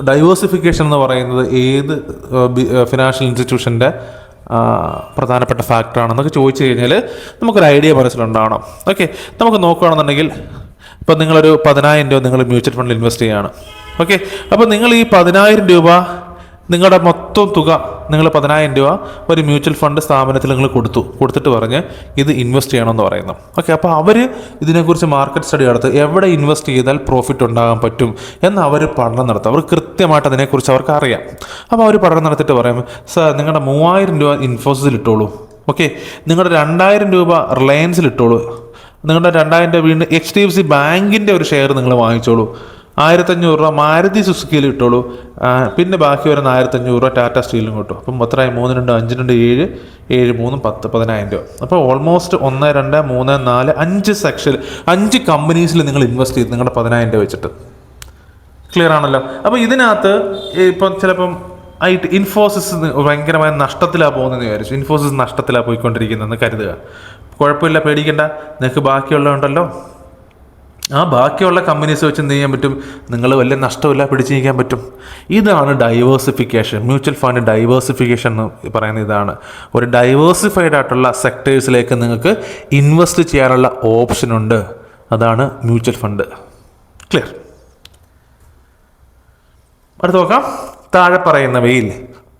ഡൈവേഴ്സിഫിക്കേഷൻ എന്ന് പറയുന്നത് ഏത് ഫിനാൻഷ്യൽ ഇൻസ്റ്റിറ്റ്യൂഷൻ്റെ പ്രധാനപ്പെട്ട ഫാക്ടറാണെന്നൊക്കെ ചോദിച്ചു കഴിഞ്ഞാൽ നമുക്കൊരു ഐഡിയ മനസ്സിലുണ്ടാവണം. ഓക്കെ, നമുക്ക് നോക്കുകയാണെന്നുണ്ടെങ്കിൽ ഇപ്പം നിങ്ങളൊരു 10,000 രൂപ നിങ്ങൾ മ്യൂച്വൽ ഫണ്ടിൽ ഇൻവെസ്റ്റ് ചെയ്യുകയാണ്. ഓക്കെ, അപ്പോൾ നിങ്ങൾ ഈ 10,000 രൂപ നിങ്ങളുടെ മൊത്തം തുക, നിങ്ങൾ 10,000 രൂപ ഒരു മ്യൂച്വൽ ഫണ്ട് സ്ഥാപനത്തിൽ നിങ്ങൾ കൊടുത്തിട്ട് പറഞ്ഞ് ഇത് ഇൻവെസ്റ്റ് ചെയ്യണമെന്ന് പറയുന്നു. ഓക്കെ, അപ്പോൾ അവർ ഇതിനെക്കുറിച്ച് മാർക്കറ്റ് സ്റ്റഡി നടത്തും, എവിടെ ഇൻവെസ്റ്റ് ചെയ്താൽ പ്രോഫിറ്റ് ഉണ്ടാകാൻ പറ്റും എന്ന് അവർ പഠനം നടത്തും. അവർ കൃത്യമായിട്ട് അതിനെക്കുറിച്ച് അവർക്ക് അറിയാം. അപ്പോൾ അവർ പഠനം നടത്തിയിട്ട് പറയും, സാർ നിങ്ങളുടെ 3,000 രൂപ ഇൻഫോസിസിൽ ഇട്ടോളൂ. ഓക്കെ, നിങ്ങളുടെ 2,000 രൂപ റിലയൻസിൽ ഇട്ടോളൂ. നിങ്ങളുടെ 2,000 രൂപ വീണ്ടും HDFC ബാങ്കിൻ്റെ ഒരു ഷെയർ നിങ്ങൾ വാങ്ങിച്ചോളൂ. 1,500 രൂപ മാരുതി സുസുക്കിയിൽ ഇട്ടോളൂ. പിന്നെ ബാക്കി വരുന്ന 1,500 രൂപ ടാറ്റ സ്റ്റീലിനും കിട്ടും. അപ്പം എത്രയായി? 3 2 5 2 7 7 3 10 10,000 രൂപ. അപ്പോൾ ഓൾമോസ്റ്റ് 1 2 3 4 5 സെക്ഷൻ 5 കമ്പനീസിൽ നിങ്ങൾ ഇൻവെസ്റ്റ് ചെയ്ത് നിങ്ങളുടെ 10,000 രൂപ വെച്ചിട്ട്. ക്ലിയർ ആണല്ലോ? അപ്പോൾ ഇതിനകത്ത് ഇപ്പം ചിലപ്പം ഇൻഫോസിസ് ഭയങ്കരമായ നഷ്ടത്തിലാണ് പോകുന്നതെന്ന് വിചാരിച്ചു. ഇൻഫോസിസ് നഷ്ടത്തിലാണ് പോയിക്കൊണ്ടിരിക്കുന്നതെന്ന് കരുതുക. കുഴപ്പമില്ല, പേടിക്കേണ്ട, നിങ്ങൾക്ക് ബാക്കിയുള്ളതുണ്ടല്ലോ. ആ ബാക്കിയുള്ള കമ്പനീസ് വെച്ച് എന്ത് ചെയ്യാൻ പറ്റും? നിങ്ങൾ വലിയ നഷ്ടമില്ല, പിടിച്ചു നീക്കാൻ പറ്റും. ഇതാണ് ഡൈവേഴ്സിഫിക്കേഷൻ. മ്യൂച്വൽ ഫണ്ട് ഡൈവേഴ്സിഫിക്കേഷൻ എന്ന് പറയുന്നത് ഇതാണ്. ഒരു ഡൈവേഴ്സിഫൈഡ് ആയിട്ടുള്ള സെക്ടേഴ്സിലേക്ക് നിങ്ങൾക്ക് ഇൻവെസ്റ്റ് ചെയ്യാനുള്ള ഓപ്ഷൻ ഉണ്ട്. അതാണ് മ്യൂച്വൽ ഫണ്ട്. ക്ലിയർ? അടുത്ത് നോക്കാം. താഴെ പറയുന്നവയിൽ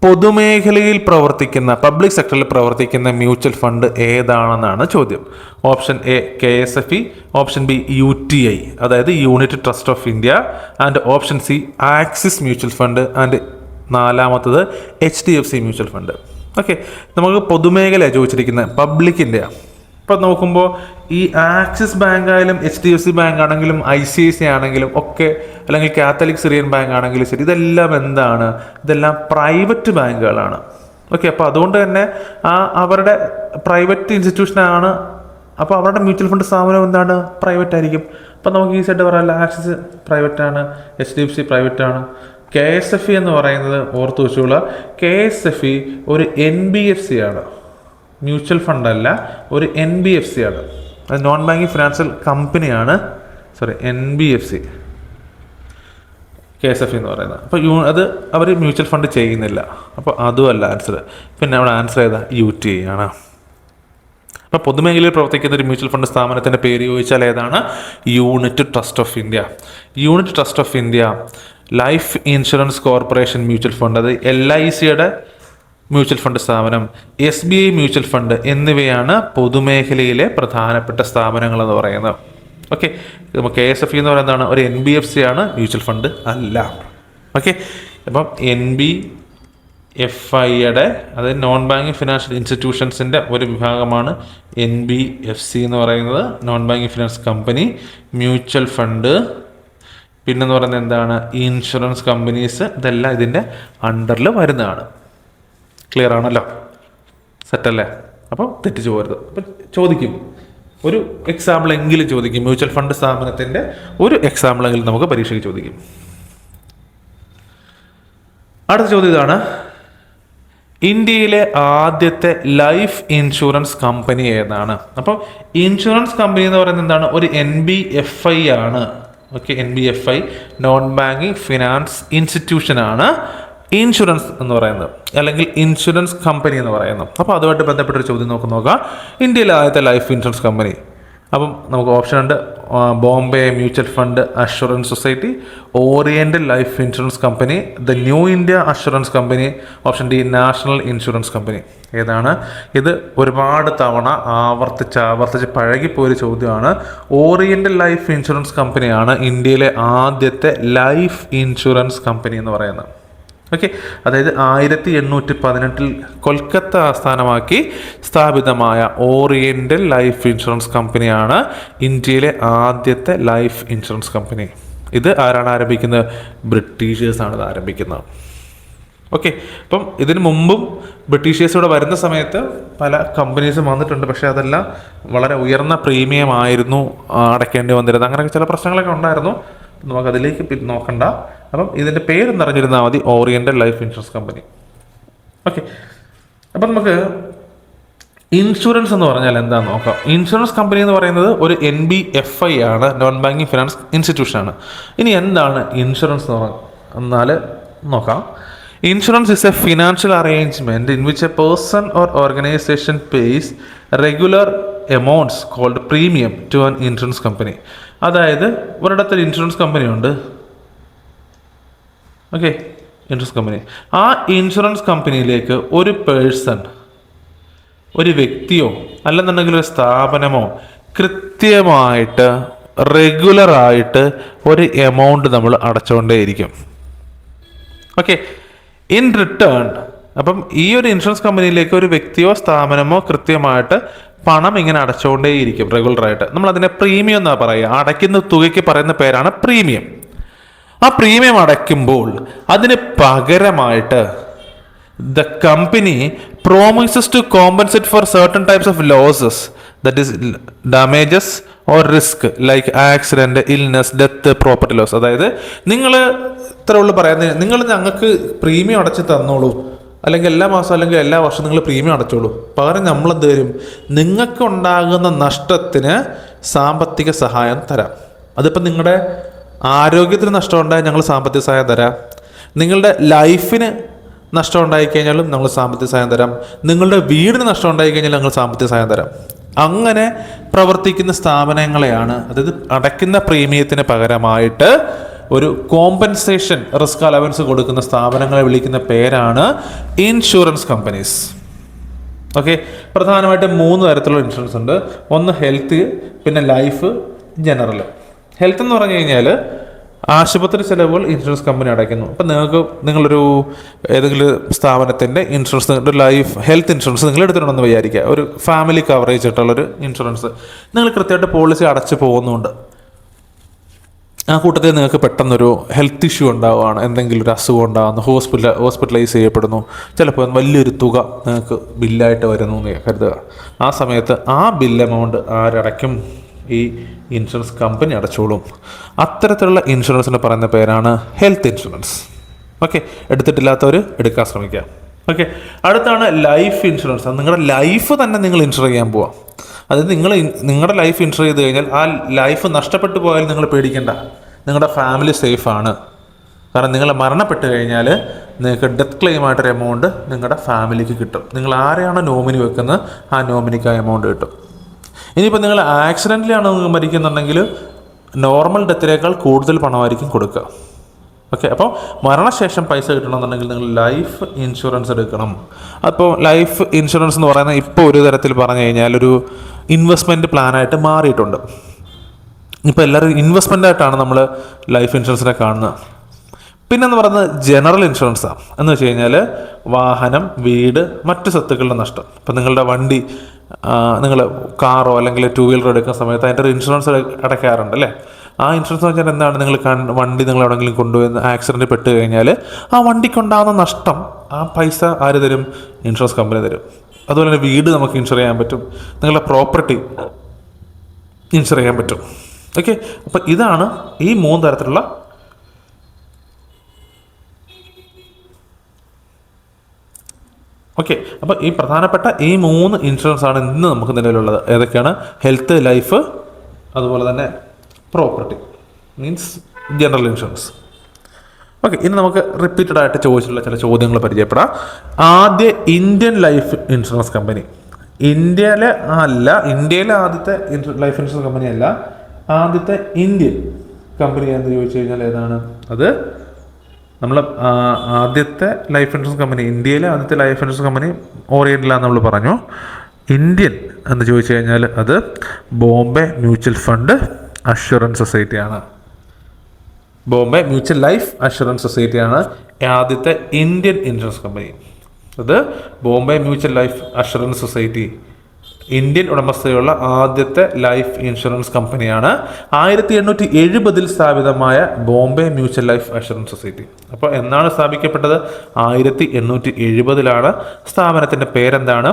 പൊതുമേഖലയിൽ പ്രവർത്തിക്കുന്ന, പബ്ലിക് സെക്ടറിൽ പ്രവർത്തിക്കുന്ന മ്യൂച്വൽ ഫണ്ട് ഏതാണെന്നാണ് ചോദ്യം. Option A KSFE, option B UTI അതായത് unit trust of India, and option C Axis mutual fund, and 4ാമത്തത് HDFC മ്യൂച്വൽ ഫണ്ട്. ഓക്കെ, നമുക്ക് പൊതുമേഖല ചോദിച്ചിരിക്കുന്നത് പബ്ലിക്കിൻ്റെ. ഇപ്പം നോക്കുമ്പോൾ ഈ ആക്സിസ് ബാങ്ക് ആയാലും HDFC ബാങ്ക് ആണെങ്കിലും ICICI ആണെങ്കിലും ഒക്കെ, അല്ലെങ്കിൽ കാത്തലിക് സിറിയൻ ബാങ്ക് ആണെങ്കിലും ശരി, ഇതെല്ലാം എന്താണ്? ഇതെല്ലാം പ്രൈവറ്റ് ബാങ്കുകളാണ്. ഓക്കെ, അപ്പോൾ അതുകൊണ്ട് തന്നെ അവരുടെ പ്രൈവറ്റ് ഇൻസ്റ്റിറ്റ്യൂഷനാണ്. അപ്പോൾ അവരുടെ മ്യൂച്വൽ ഫണ്ട് സ്ഥാപനം എന്താണ്? പ്രൈവറ്റ് ആയിരിക്കും. അപ്പോൾ നമുക്ക് ഈ സൈഡ് പറയാമല്ലോ, ആക്സിസ് പ്രൈവറ്റാണ്, HDFC പ്രൈവറ്റാണ്. KSFE എന്ന് പറയുന്നത് ഓർത്ത് വെച്ചോളൂ, KSFE ഒരു NBFC ആണ്, മ്യൂച്വൽ ഫണ്ട് അല്ല, ഒരു NBFC ആണ്. അത് നോൺ ബാങ്കിങ് ഫിനാൻഷ്യൽ കമ്പനിയാണ്. NBFC KSFE എന്ന് പറയുന്നത്. അപ്പോൾ അത് അവർ മ്യൂച്വൽ ഫണ്ട് ചെയ്യുന്നില്ല. അപ്പോൾ അതുമല്ല ആൻസർ. പിന്നെ അവിടെ ആൻസർ ഏതാ? UTI ആണ്. അപ്പോൾ പൊതുമേഖലയിൽ പ്രവർത്തിക്കുന്ന ഒരു മ്യൂച്വൽ ഫണ്ട് സ്ഥാപനത്തിൻ്റെ പേര് ചോദിച്ചാൽ ഏതാണ്? Unit trust of India. Unit trust of India, life insurance corporation mutual fund, അത് LICയുടെ മ്യൂച്വൽ ഫണ്ട് സ്ഥാപനം, SBI മ്യൂച്വൽ ഫണ്ട് എന്നിവയാണ് പൊതുമേഖലയിലെ പ്രധാനപ്പെട്ട സ്ഥാപനങ്ങൾ എന്ന് പറയുന്നത്. ഓക്കെ, KSFE എന്ന് പറയുന്നതാണ് ഒരു NBFC ആണ്, മ്യൂച്വൽ ഫണ്ട് അല്ല. ഓക്കെ, അപ്പം FIയുടെ അതായത് നോൺ ബാങ്കിങ് ഫിനാൻഷ്യൽ ഇൻസ്റ്റിറ്റ്യൂഷൻസിൻ്റെ ഒരു വിഭാഗമാണ് NBFC എന്ന് പറയുന്നത്, non banking finance company. Mutual fund, പിന്നെന്ന് പറയുന്നത് എന്താണ്, ഇൻഷുറൻസ് കമ്പനീസ്, ഇതെല്ലാം ഇതിൻ്റെ അണ്ടറിൽ വരുന്നതാണ്. ക്ലിയർ ആണല്ലോ, സെറ്റല്ലേ? അപ്പോൾ തെറ്റിച്ച് പോകരുത്. അപ്പം ചോദിക്കും, ഒരു എക്സാമ്പിൾ എങ്കിലും ചോദിക്കും. മ്യൂച്വൽ ഫണ്ട് സ്ഥാപനത്തിൻ്റെ ഒരു എക്സാമ്പിളെങ്കിലും നമുക്ക് പരീക്ഷയ്ക്ക് ചോദിക്കും. അടുത്ത ചോദ്യം ഇതാണ്, ഇന്ത്യയിലെ ആദ്യത്തെ ലൈഫ് ഇൻഷുറൻസ് കമ്പനി ഏതാണ്? അപ്പോൾ ഇൻഷുറൻസ് കമ്പനി എന്ന് പറയുന്നത് എന്താണ്, ഒരു NBFI ആണ്. Okay, NBFI non banking finance institution ആണ് ഇൻഷുറൻസ് എന്ന് പറയുന്നത്, അല്ലെങ്കിൽ ഇൻഷുറൻസ് കമ്പനി എന്ന് പറയുന്നത്. അപ്പോൾ അതുമായിട്ട് ബന്ധപ്പെട്ടൊരു ചോദ്യം നോക്കാം. ഇന്ത്യയിലെ ആദ്യത്തെ ലൈഫ് ഇൻഷുറൻസ് കമ്പനി. അപ്പം നമുക്ക് ഓപ്ഷൻ ഉണ്ട്, Bombay mutual fund assurance society, oriental life insurance company, the new India assurance company, option D national insurance company. ഏതാണ് ഇത്? ഒരുപാട് തവണ ആവർത്തിച്ച് പഴകിപ്പോയൊരു ചോദ്യമാണ്. ഓറിയൻ്റൽ ലൈഫ് ഇൻഷുറൻസ് കമ്പനിയാണ് ഇന്ത്യയിലെ ആദ്യത്തെ ലൈഫ് ഇൻഷുറൻസ് കമ്പനി എന്ന് പറയുന്നത്. ഓക്കെ, അതായത് 1818 കൊൽക്കത്ത ആസ്ഥാനമാക്കി സ്ഥാപിതമായ ഓറിയൻ്റൽ ലൈഫ് ഇൻഷുറൻസ് കമ്പനിയാണ് ഇന്ത്യയിലെ ആദ്യത്തെ ലൈഫ് ഇൻഷുറൻസ് കമ്പനി. ഇത് ആരാണ് ആരംഭിക്കുന്നത്? ബ്രിട്ടീഷേഴ്സാണ് ഇത് ആരംഭിക്കുന്നത്. ഓക്കെ, അപ്പം ഇതിനു മുമ്പും ബ്രിട്ടീഷേഴ്സ് ഇവിടെ വരുന്ന സമയത്ത് പല കമ്പനീസും വന്നിട്ടുണ്ട്. പക്ഷേ അതെല്ലാം വളരെ ഉയർന്ന പ്രീമിയം ആയിരുന്നു അടയ്ക്കേണ്ടി വന്നിരുന്നത്. അങ്ങനെയൊക്കെ ചില പ്രശ്നങ്ങളൊക്കെ ഉണ്ടായിരുന്നു. നമുക്കതിലേക്ക് നോക്കണ്ട. അപ്പം ഇതിൻ്റെ പേരെന്ന് അറിഞ്ഞിരുന്നാൽ മതി, oriental life insurance company. Okay, അപ്പം നമുക്ക് ഇൻഷുറൻസ് എന്ന് പറഞ്ഞാൽ എന്താണെന്ന് നോക്കാം. ഇൻഷുറൻസ് കമ്പനി എന്ന് പറയുന്നത് ഒരു NBFI ആണ്, നോൺ ബാങ്കിങ് ഫിനാൻസ് ഇൻസ്റ്റിറ്റ്യൂഷൻ ആണ്. ഇനി എന്താണ് ഇൻഷുറൻസ് എന്ന് പറഞ്ഞാൽ നോക്കാം. Insurance is a financial arrangement in which a person or organisation pays regular amounts called premium to an insurance company. അതായത് ഒരിടത്തൊരു ഇൻഷുറൻസ് കമ്പനി ഉണ്ട്. Okay, insurance company. ആ ഇൻഷുറൻസ് കമ്പനിയിലേക്ക് ഒരു പേഴ്സൺ, ഒരു വ്യക്തിയോ അല്ലെന്നുണ്ടെങ്കിൽ ഒരു സ്ഥാപനമോ കൃത്യമായിട്ട് റെഗുലറായിട്ട് ഒരു എമൗണ്ട് നമ്മൾ അടച്ചുകൊണ്ടേയിരിക്കും. Okay, in return. അപ്പം ഈ ഒരു ഇൻഷുറൻസ് കമ്പനിയിലേക്ക് ഒരു വ്യക്തിയോ സ്ഥാപനമോ കൃത്യമായിട്ട് പണം ഇങ്ങനെ അടച്ചുകൊണ്ടേയിരിക്കും റെഗുലറായിട്ട്. നമ്മൾ അതിനെ പ്രീമിയം എന്നാണ് പറയുക. അടയ്ക്കുന്ന തുകയ്ക്ക് പറയുന്ന പേരാണ് പ്രീമിയം. ആ പ്രീമിയം അടയ്ക്കുമ്പോൾ അതിന് പകരമായിട്ട് the company promises to compensate for certain types of losses, that is damages or risk like accident, illness, death, property loss. അതായത് നിങ്ങൾ ഇത്ര ഉള്ളു പറയുന്നത്, നിങ്ങൾ ഞങ്ങൾക്ക് പ്രീമിയം അടച്ച് തന്നോളൂ, അല്ലെങ്കിൽ എല്ലാ മാസം അല്ലെങ്കിൽ എല്ലാ വർഷവും നിങ്ങൾ പ്രീമിയം അടച്ചോളൂ, പകരം നമ്മളെന്ത് തരും, നിങ്ങൾക്കുണ്ടാകുന്ന നഷ്ടത്തിന് സാമ്പത്തിക സഹായം തരാം. അതിപ്പോൾ നിങ്ങളുടെ ആരോഗ്യത്തിന് നഷ്ടമുണ്ടായാൽ ഞങ്ങൾ സാമ്പത്തിക സഹായം തരാം, നിങ്ങളുടെ ലൈഫിന് നഷ്ടം ഉണ്ടായിക്കഴിഞ്ഞാലും ഞങ്ങൾ സാമ്പത്തിക സഹായം തരാം, നിങ്ങളുടെ വീടിന് നഷ്ടം ഉണ്ടായിക്കഴിഞ്ഞാൽ ഞങ്ങൾ സാമ്പത്തിക സഹായം തരാം. അങ്ങനെ പ്രവർത്തിക്കുന്ന സ്ഥാപനങ്ങളെയാണ്, അതായത് അടയ്ക്കുന്ന പ്രീമിയത്തിന് പകരമായിട്ട് ഒരു കോമ്പൻസേഷൻ റിസ്ക് അലവൻസ് കൊടുക്കുന്ന സ്ഥാപനങ്ങളെ വിളിക്കുന്ന പേരാണ് ഇൻഷുറൻസ് കമ്പനീസ്. ഓക്കെ, പ്രധാനമായിട്ടും 3 തരത്തിലുള്ള ഇൻഷുറൻസ് ഉണ്ട്. ഒന്ന് ഹെൽത്ത്, പിന്നെ ലൈഫ്, ജനറൽ. ഹെൽത്ത് എന്ന് പറഞ്ഞു കഴിഞ്ഞാൽ ആശുപത്രി ചിലവുകൾ ഇൻഷുറൻസ് കമ്പനി അടയ്ക്കുന്നു. അപ്പം നിങ്ങളൊരു ഏതെങ്കിലും സ്ഥാപനത്തിൻ്റെ ഇൻഷുറൻസ്, ലൈഫ് ഹെൽത്ത് ഇൻഷുറൻസ് നിങ്ങൾ എടുത്തിട്ടുണ്ടെന്ന് വിചാരിക്കുക, ഒരു ഫാമിലി കവറേജ് ആയിട്ടുള്ളൊരു ഇൻഷുറൻസ്. നിങ്ങൾ കൃത്യമായിട്ട് പോളിസി അടച്ചു പോകുന്നുണ്ട്. ആ കൂട്ടത്തിൽ നിങ്ങൾക്ക് പെട്ടെന്നൊരു ഹെൽത്ത് ഇഷ്യൂ ഉണ്ടാവുകയാണ്, എന്തെങ്കിലും ഒരു അസുഖം ഉണ്ടാകുന്നു, ഹോസ്പിറ്റലൈസ് ചെയ്യപ്പെടുന്നു, ചിലപ്പോൾ വലിയൊരു തുക നിങ്ങൾക്ക് ബില്ലായിട്ട് വരുന്നു എന്ന് കരുതുക. ആ സമയത്ത് ആ ബിൽ എമൗണ്ട് ആരടയ്ക്കും? ഈ ഇൻഷുറൻസ് കമ്പനി അടച്ചോളും. അത്തരത്തിലുള്ള ഇൻഷുറൻസിന് പറയുന്ന പേരാണ് ഹെൽത്ത് ഇൻഷുറൻസ്. ഓക്കെ, എടുത്തിട്ടില്ലാത്തവർ എടുക്കാൻ ശ്രമിക്കുക. ഓക്കെ, അടുത്താണ് ലൈഫ് ഇൻഷുറൻസ്. നിങ്ങളുടെ ലൈഫ് തന്നെ നിങ്ങൾ ഇൻഷുർ ചെയ്യാൻ പോവാം. അതായത് നിങ്ങളുടെ ലൈഫ് ഇൻഷുർ ചെയ്ത് കഴിഞ്ഞാൽ ആ ലൈഫ് നഷ്ടപ്പെട്ടു പോയാൽ നിങ്ങൾ പേടിക്കേണ്ട, നിങ്ങളുടെ ഫാമിലി സേഫാണ്. കാരണം നിങ്ങൾ മരണപ്പെട്ട് കഴിഞ്ഞാൽ നിങ്ങൾക്ക് ഡെത്ത് ക്ലെയിം ആയിട്ടൊരു എമൗണ്ട് നിങ്ങളുടെ ഫാമിലിക്ക് കിട്ടും. നിങ്ങൾ ആരെയാണോ നോമിനി വെക്കുന്നത് ആ നോമിനിക്ക് ആ എമൗണ്ട് കിട്ടും. ഇനിയിപ്പോൾ നിങ്ങൾ ആക്സിഡൻറ്റിലാണ് മരിക്കുന്നുണ്ടെങ്കിൽ നോർമൽ ഡെത്തിനേക്കാൾ കൂടുതൽ പണമായിരിക്കും കൊടുക്കുക. ഓക്കെ, അപ്പോൾ മരണശേഷം പൈസ കിട്ടണമെന്നുണ്ടെങ്കിൽ നിങ്ങൾ ലൈഫ് ഇൻഷുറൻസ് എടുക്കണം. അപ്പോൾ ലൈഫ് ഇൻഷുറൻസ് എന്ന് പറയുന്നത് ഇപ്പോൾ ഒരു തരത്തിൽ പറഞ്ഞു കഴിഞ്ഞാൽ ഒരു ഇൻവെസ്റ്റ്മെൻറ്റ് പ്ലാനായിട്ട് മാറിയിട്ടുണ്ട്. ഇപ്പോൾ എല്ലാവരും ഇൻവെസ്റ്റ്മെൻ്റ് ആയിട്ടാണ് നമ്മൾ ലൈഫ് ഇൻഷുറൻസിനെ കാണുന്നത്. പിന്നെന്ന് പറയുന്നത് ജനറൽ ഇൻഷുറൻസാണ്. എന്ന് വെച്ച് കഴിഞ്ഞാൽ വാഹനം, വീട്, മറ്റു സ്വത്തുക്കളുടെ നഷ്ടം. ഇപ്പം നിങ്ങളുടെ വണ്ടി, നിങ്ങൾ കാറോ അല്ലെങ്കിൽ 2 വീലറോ എടുക്കുന്ന സമയത്ത് അതിൻ്റെ ഒരു ഇൻഷുറൻസ് അടയ്ക്കാറുണ്ട് അല്ലേ? ആ ഇൻഷുറൻസ് എന്ന് വെച്ചാൽ എന്താണ്? നിങ്ങൾ വണ്ടി നിങ്ങൾ എവിടെയെങ്കിലും കൊണ്ടുപോയി ആക്സിഡൻറ്റ് പെട്ട് കഴിഞ്ഞാൽ ആ വണ്ടിക്കുണ്ടാകുന്ന നഷ്ടം, ആ പൈസ ആര് തരും? ഇൻഷുറൻസ് കമ്പനി തരും. അതുപോലെ തന്നെ വീട് നമുക്ക് ഇൻഷുർ ചെയ്യാൻ പറ്റും, നിങ്ങളുടെ പ്രോപ്പർട്ടി ഇൻഷുർ ചെയ്യാൻ പറ്റും. ഓക്കെ, അപ്പം ഇതാണ് ഈ 3 തരത്തിലുള്ള ഓക്കെ. അപ്പോൾ ഈ പ്രധാനപ്പെട്ട ഈ 3 ഇൻഷുറൻസ് ആണ് ഇന്ന് നമുക്ക് നിലവിലുള്ളത്. ഏതൊക്കെയാണ്? ഹെൽത്ത്, ലൈഫ്, അതുപോലെ തന്നെ property, means general insurance. Okay, ഇനി നമുക്ക് റിപ്പീറ്റഡ് ആയിട്ട് ചോദിച്ചിട്ടുള്ള ചില ചോദ്യങ്ങൾ പരിചയപ്പെടാം. ആദ്യ ഇന്ത്യൻ ലൈഫ് ഇൻഷുറൻസ് കമ്പനി, ഇന്ത്യയിലെ ആദ്യത്തെ ലൈഫ് ഇൻഷുറൻസ് കമ്പനി അല്ല, ആദ്യത്തെ ഇന്ത്യൻ കമ്പനി എന്ന് ചോദിച്ചു കഴിഞ്ഞാൽ ഏതാണ്? അത് നമ്മൾ ആദ്യത്തെ ലൈഫ് ഇൻഷുറൻസ് കമ്പനി, ഇന്ത്യയിലെ ആദ്യത്തെ ലൈഫ് ഇൻഷുറൻസ് കമ്പനി ഓറിയന്റിലാന്ന് നമ്മൾ പറഞ്ഞു. ഇന്ത്യൻ എന്ന് ചോദിച്ചു കഴിഞ്ഞാൽ അത് ബോംബെ മ്യൂച്വൽ ഫണ്ട് അഷുറൻസ് സൊസൈറ്റിയാണ്. ബോംബെ മ്യൂച്വൽ ലൈഫ് അഷുറൻസ് സൊസൈറ്റിയാണ് ആദ്യത്തെ ഇന്ത്യൻ ഇൻഷുറൻസ് കമ്പനി. അത് Bombay mutual life assurance society Indian ഉടമസ്ഥതയുള്ള ആദ്യത്തെ ലൈഫ് ഇൻഷുറൻസ് കമ്പനിയാണ്. 1870 സ്ഥാപിതമായ Bombay mutual life assurance society. അപ്പോൾ എന്നാണ് സ്ഥാപിക്കപ്പെട്ടത്? 1870. സ്ഥാപനത്തിൻ്റെ പേരെന്താണ്?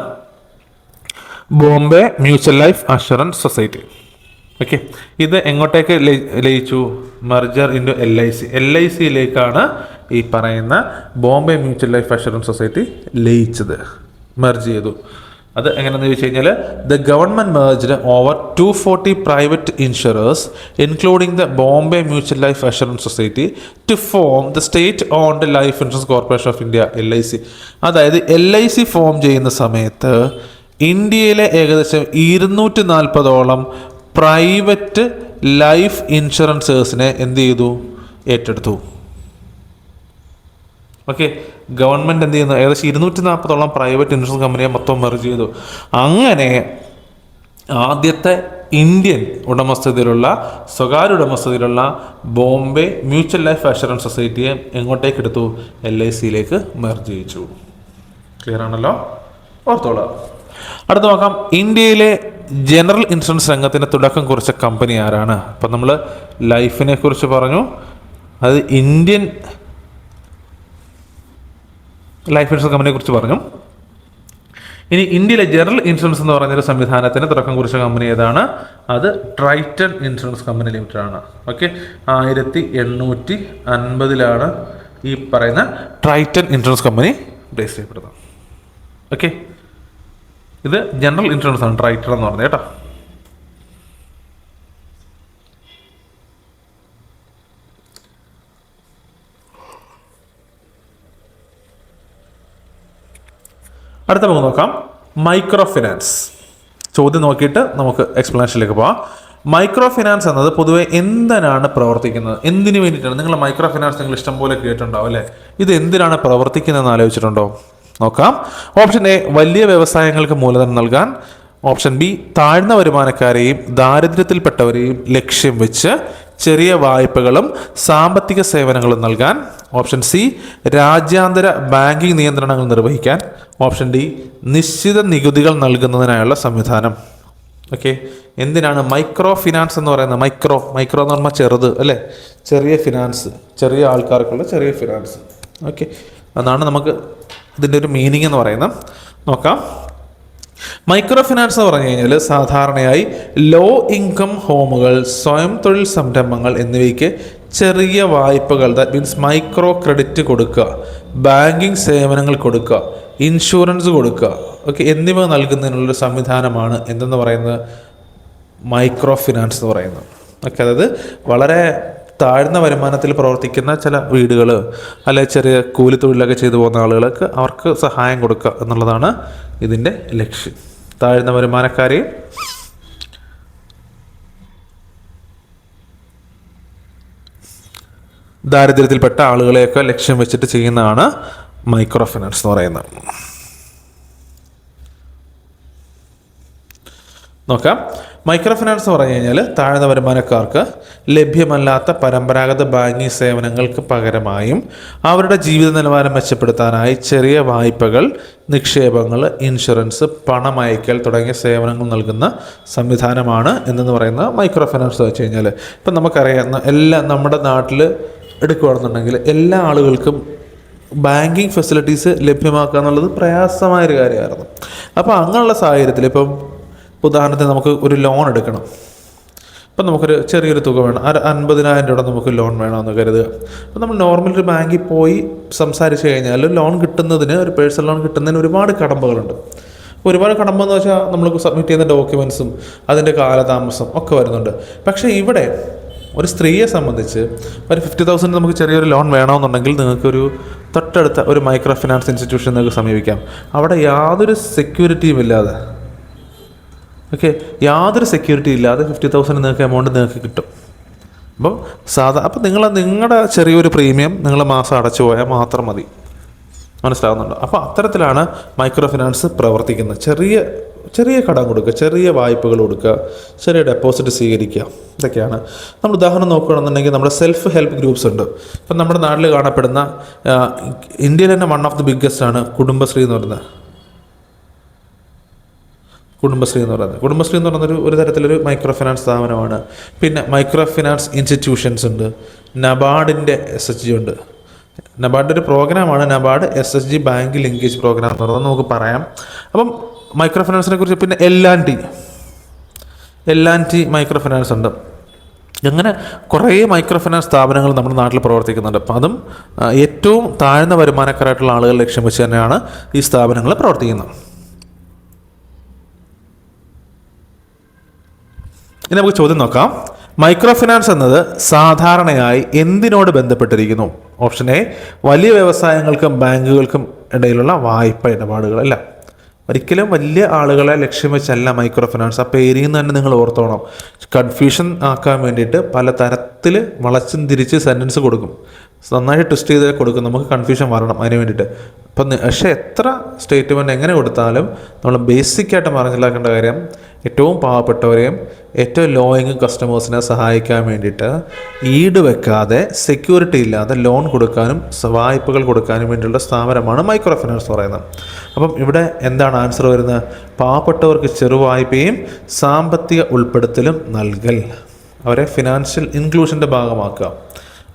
Bombay mutual life assurance society. Okay, ഇത് എങ്ങോട്ടേക്ക് ലയിച്ചു? മെർജർ ഇൻറ്റു LIC ഈ പറയുന്ന Bombay mutual life assurance society ലയിച്ചത്, മെർജ് ചെയ്തു. അത് എങ്ങനെയാണെന്ന് ചോദിച്ചു കഴിഞ്ഞാൽ the government merged over 240 private insurers including the Bombay mutual life assurance society to form the state owned life insurance corporation of India, LIC. അതായത് LIC form ചെയ്യുന്ന സമയത്ത് ഇന്ത്യയിലെ ഏകദേശം 240ഓളം പ്രൈവറ്റ് ലൈഫ് ഇൻഷുറൻസേഴ്സിനെ എന്ത് ചെയ്തു? ഏറ്റെടുത്തു. ഓക്കെ, ഗവൺമെൻറ് എന്ത് ചെയ്യുന്നു? ഏകദേശം 240ഓളം പ്രൈവറ്റ് ഇൻഷുറൻസ് കമ്പനിയെ മൊത്തം മെർജ് ചെയ്തു. അങ്ങനെ ആദ്യത്തെ ഇന്ത്യൻ ഉടമസ്ഥതയിലുള്ള, സ്വകാര്യ ഉടമസ്ഥതയിലുള്ള ബോംബെ മ്യൂച്വൽ ലൈഫ് അഷുറൻസ് സൊസൈറ്റിയെ എങ്ങോട്ടേക്ക് എടുത്തു? LICയിലേക്ക് മെർജ് ചെയ്യിച്ചു. ക്ലിയർ ആണല്ലോ? ഓർത്തോളാം. അടുത്ത് നോക്കാം, ഇന്ത്യയിലെ ജനറൽ ഇൻഷുറൻസ് രംഗത്തിന് തുടക്കം കുറിച്ച കമ്പനി ആരാണ്? അപ്പം നമ്മൾ ലൈഫിനെ കുറിച്ച് പറഞ്ഞു, അത് ഇന്ത്യൻ ലൈഫ് ഇൻഷുറൻസ് കമ്പനിയെ കുറിച്ച് പറഞ്ഞു. ഇനി ഇന്ത്യയിലെ ജനറൽ ഇൻഷുറൻസ് എന്ന് പറയുന്നൊരു സംവിധാനത്തിന് തുടക്കം കുറിച്ച കമ്പനി ഏതാണ്? അത് ട്രൈറ്റൺ ഇൻഷുറൻസ് കമ്പനി ലിമിറ്റഡ് ആണ്. ഓക്കെ, 1850 ഈ പറയുന്ന ട്രൈറ്റൺ ഇൻഷുറൻസ് കമ്പനി ബേസ് ചെയ്യപ്പെടുന്നത്. ഓക്കെ, ഇത് ജനറൽ ഇൻഷുറൻസ് ആണ്, ട്രൈറ്റൺ എന്ന് പറഞ്ഞത് കേട്ടോ. അടുത്ത നമുക്ക് നോക്കാം, മൈക്രോ ഫിനാൻസ്. ചോദ്യം നോക്കിയിട്ട് നമുക്ക് എക്സ്പ്ലനേഷനിലേക്ക് പോവാം. മൈക്രോ ഫിനാൻസ് എന്നത് പൊതുവെ എന്തിനാണ് പ്രവർത്തിക്കുന്നത്? എന്തിനു വേണ്ടിയിട്ടാണ്? നിങ്ങൾ മൈക്രോ ഫിനാൻസ് നിങ്ങൾ ഇഷ്ടം പോലെ കേട്ടിട്ടുണ്ടാവും അല്ലേ? ഇത് എന്തിനാണ് പ്രവർത്തിക്കുന്നതെന്ന് ആലോചിച്ചിട്ടുണ്ടോ? നോക്കാം. ഓപ്ഷൻ എ, വലിയ വ്യവസായങ്ങൾക്ക് മൂലധനം നൽകാൻ. ഓപ്ഷൻ ബി, താഴ്ന്ന വരുമാനക്കാരെയും ദാരിദ്ര്യത്തിൽപ്പെട്ടവരെയും ലക്ഷ്യം വെച്ച് ചെറിയ വായ്പകളും സാമ്പത്തിക സേവനങ്ങളും നൽകാൻ. ഓപ്ഷൻ സി, രാജ്യാന്തര ബാങ്കിംഗ് നിയന്ത്രണങ്ങൾ നിർവഹിക്കാൻ. ഓപ്ഷൻ ഡി, നിശ്ചിത നികുതികൾ നൽകുന്നതിനായുള്ള സംവിധാനം. ഓക്കെ, എന്തിനാണ് മൈക്രോ ഫിനാൻസ് എന്ന് പറയുന്നത്? മൈക്രോ എന്ന് പറഞ്ഞാൽ ചെറുത് അല്ലേ? ചെറിയ ഫിനാൻസ്, ചെറിയ ആൾക്കാർക്കുള്ള ചെറിയ ഫിനാൻസ്. ഓക്കെ, അതാണ് നമുക്ക് ഇതിൻ്റെ ഒരു മീനിങ് എന്ന് പറയുന്നത്. നോക്കാം. മൈക്രോ ഫിനാൻസ് എന്ന് പറഞ്ഞു കഴിഞ്ഞാൽ സാധാരണയായി ലോ ഇൻകം ഹോമുകൾ, സ്വയം തൊഴിൽ സംരംഭങ്ങൾ എന്നിവയ്ക്ക് ചെറിയ വായ്പകൾ, ദാറ്റ് മീൻസ് മൈക്രോ ക്രെഡിറ്റ് കൊടുക്കുക, ബാങ്കിങ് സേവനങ്ങൾ കൊടുക്കുക, ഇൻഷുറൻസ് കൊടുക്കുക, ഓക്കെ, എന്നിവ നൽകുന്നതിനുള്ളൊരു സംവിധാനമാണ് എന്തെന്ന് പറയുന്നത്? മൈക്രോ ഫിനാൻസ് എന്ന് പറയുന്നത്. ഓക്കെ, അതായത് വളരെ താഴ്ന്ന വരുമാനത്തിൽ പ്രവർത്തിക്കുന്ന ചില വീടുകൾ അല്ലെ ചെറിയ കൂലിത്തൊഴിലൊക്കെ ചെയ്തു പോകുന്ന ആളുകൾക്ക് അവർക്ക് സഹായം കൊടുക്കുക എന്നുള്ളതാണ് ഇതിൻ്റെ ലക്ഷ്യം. താഴ്ന്ന വരുമാനക്കാരെയും ദാരിദ്ര്യത്തിൽപ്പെട്ട ആളുകളെയൊക്കെ ലക്ഷ്യം വെച്ചിട്ട് ചെയ്യുന്നതാണ് മൈക്രോ ഫിനാൻസ് എന്ന് പറയുന്നത്. നോക്കാം. മൈക്രോ ഫിനാൻസ് എന്ന് പറഞ്ഞു കഴിഞ്ഞാൽ താഴ്ന്ന വരുമാനക്കാർക്ക് ലഭ്യമല്ലാത്ത പരമ്പരാഗത ബാങ്കിങ് സേവനങ്ങൾക്ക് പകരമായും അവരുടെ ജീവിത നിലവാരം മെച്ചപ്പെടുത്താനായി ചെറിയ വായ്പകൾ, നിക്ഷേപങ്ങൾ, ഇൻഷുറൻസ്, പണമയക്കൽ തുടങ്ങിയ സേവനങ്ങൾ നൽകുന്ന സംവിധാനമാണ് എന്നു പറയുന്ന മൈക്രോ ഫിനാൻസ് വെച്ച് കഴിഞ്ഞാൽ. ഇപ്പം നമുക്കറിയാവുന്ന നമ്മുടെ നാട്ടിൽ എടുക്കുകയാണെന്നുണ്ടെങ്കിൽ എല്ലാ ആളുകൾക്കും ബാങ്കിങ് ഫെസിലിറ്റീസ് ലഭ്യമാക്കുക എന്നുള്ളത് പ്രയാസമായൊരു കാര്യമായിരുന്നു. അപ്പോൾ അങ്ങനെയുള്ള സാഹചര്യത്തിൽ ഇപ്പം ഉദാഹരണത്തിന് നമുക്ക് ഒരു ലോൺ എടുക്കണം. ഇപ്പം നമുക്കൊരു ചെറിയൊരു തുക വേണം, 50,000 രൂപ നമുക്ക് ലോൺ വേണമെന്ന് കരുതുക. അപ്പം നമ്മൾ നോർമൽ ഒരു ബാങ്കിൽ പോയി സംസാരിച്ച് കഴിഞ്ഞാൽ ലോൺ കിട്ടുന്നതിന്, ഒരു പേഴ്സണൽ ലോൺ കിട്ടുന്നതിന് ഒരുപാട് കടമ്പകളുണ്ട്. ഒരുപാട് കടമ്പെന്ന് വെച്ചാൽ നമ്മൾ സബ്മിറ്റ് ചെയ്യുന്ന ഡോക്യുമെൻറ്റ്സും അതിൻ്റെ കാലതാമസം ഒക്കെ വരുന്നുണ്ട്. പക്ഷേ ഇവിടെ ഒരു സ്ത്രീയെ സംബന്ധിച്ച് ഒരു 50,000 നമുക്ക് ചെറിയൊരു ലോൺ വേണമെന്നുണ്ടെങ്കിൽ നിങ്ങൾക്കൊരു തൊട്ടടുത്ത ഒരു മൈക്രോ ഫിനാൻസ് ഇൻസ്റ്റിറ്റ്യൂഷൻ നിങ്ങൾക്ക് സമീപിക്കാം. അവിടെ യാതൊരു സെക്യൂരിറ്റിയും ഇല്ലാതെ, യാതൊരു സെക്യൂരിറ്റി ഇല്ലാതെ 50,000 നിങ്ങൾക്ക് എമൗണ്ട് നിങ്ങൾക്ക് കിട്ടും. അപ്പം നിങ്ങളുടെ ചെറിയൊരു പ്രീമിയം നിങ്ങൾ മാസം അടച്ചു പോയാൽ മാത്രം മതി. മനസ്സിലാകുന്നുണ്ടോ? അപ്പോൾ അത്തരത്തിലാണ് മൈക്രോ ഫിനാൻസ് പ്രവർത്തിക്കുന്നത്. ചെറിയ കടം കൊടുക്കുക, ചെറിയ വായ്പകൾ കൊടുക്കുക, ചെറിയ ഡെപ്പോസിറ്റ് സ്വീകരിക്കുക. ഇതൊക്കെയാണ്. നമ്മൾ ഉദാഹരണം നോക്കുകയാണെന്നുണ്ടെങ്കിൽ നമ്മുടെ സെൽഫ് ഹെൽപ്പ് ഗ്രൂപ്പ്സ് ഉണ്ട്. ഇപ്പം നമ്മുടെ നാട്ടിൽ കാണപ്പെടുന്ന ഇന്ത്യയിൽ തന്നെ വൺ ഓഫ് ദി ബിഗ്ഗസ്റ്റ് ആണ് കുടുംബശ്രീ എന്ന് പറയുന്നത്. കുടുംബശ്രീ എന്ന് പറയുന്നത് ഒരു തരത്തിലൊരു മൈക്രോ ഫിനാൻസ് സ്ഥാപനമാണ്. പിന്നെ മൈക്രോ ഫിനാൻസ് ഇൻസ്റ്റിറ്റ്യൂഷൻസ് ഉണ്ട്. നബാർഡിൻ്റെ SHG ഉണ്ട്. നബാർഡിൻ്റെ ഒരു പ്രോഗ്രാമാണ് NABARD SHG bank linkage programme എന്ന് പറയുന്നത് നമുക്ക് പറയാം. അപ്പം മൈക്രോ ഫിനാൻസിനെ കുറിച്ച് പിന്നെ L&T മൈക്രോ ഫിനാൻസ് ഉണ്ട്. അങ്ങനെ കുറേ മൈക്രോ ഫിനാൻസ് സ്ഥാപനങ്ങൾ നമ്മുടെ നാട്ടിൽ പ്രവർത്തിക്കുന്നുണ്ട്. അപ്പം അതും ഏറ്റവും താഴ്ന്ന വരുമാനക്കാരായിട്ടുള്ള ആളുകൾ ലക്ഷ്യം വെച്ച് തന്നെയാണ് ഈ സ്ഥാപനങ്ങൾ പ്രവർത്തിക്കുന്നത്. ഇനി നമുക്ക് ചോദ്യം നോക്കാം. മൈക്രോ ഫിനാൻസ് എന്നത് സാധാരണയായി എന്തിനോട് ബന്ധപ്പെട്ടിരിക്കുന്നു? ഓപ്ഷൻ എ, വലിയ വ്യവസായങ്ങൾക്കും ബാങ്കുകൾക്കും ഇടയിലുള്ള വായ്പ ഇടപാടുകളല്ല. ഒരിക്കലും വലിയ ആളുകളെ ലക്ഷ്യം വെച്ചല്ല മൈക്രോ ഫിനാൻസ്. ആ പേരിൽ നിന്ന് തന്നെ നിങ്ങൾ ഓർത്തോണം. കൺഫ്യൂഷൻ ആക്കാൻ വേണ്ടിയിട്ട് പല തരത്തിൽ വളച്ചും തിരിച്ച് സെൻറ്റൻസ് കൊടുക്കും. നന്നായിട്ട് ട്വിസ്റ്റ് ചെയ്ത് കൊടുക്കും, നമുക്ക് കൺഫ്യൂഷൻ വരണം അതിന് വേണ്ടിയിട്ട്. പക്ഷേ എത്ര സ്റ്റേറ്റ്മെൻറ്റ് എങ്ങനെ കൊടുത്താലും നമ്മൾ ബേസിക്കായിട്ട് മനസ്സിലാക്കേണ്ട കാര്യം, ഏറ്റവും പാവപ്പെട്ടവരെയും ഏറ്റവും ലോയിങ് കസ്റ്റമേഴ്സിനെ സഹായിക്കാൻ വേണ്ടിയിട്ട് ഈട് വെക്കാതെ, സെക്യൂരിറ്റി ഇല്ലാതെ ലോൺ കൊടുക്കാനും വായ്പകൾ കൊടുക്കാനും വേണ്ടിയുള്ള സ്ഥാപനമാണ് മൈക്രോ ഫിനാൻസ് പറയുന്നത്. അപ്പം ഇവിടെ എന്താണ് ആൻസർ വരുന്നത്? പാവപ്പെട്ടവർക്ക് ചെറുവായ്പയും സാമ്പത്തിക ഉൾപ്പെടുത്തലും നൽകൽ, അവരെ ഫിനാൻഷ്യൽ ഇൻക്ലൂഷൻ്റെ ഭാഗമാക്കുക,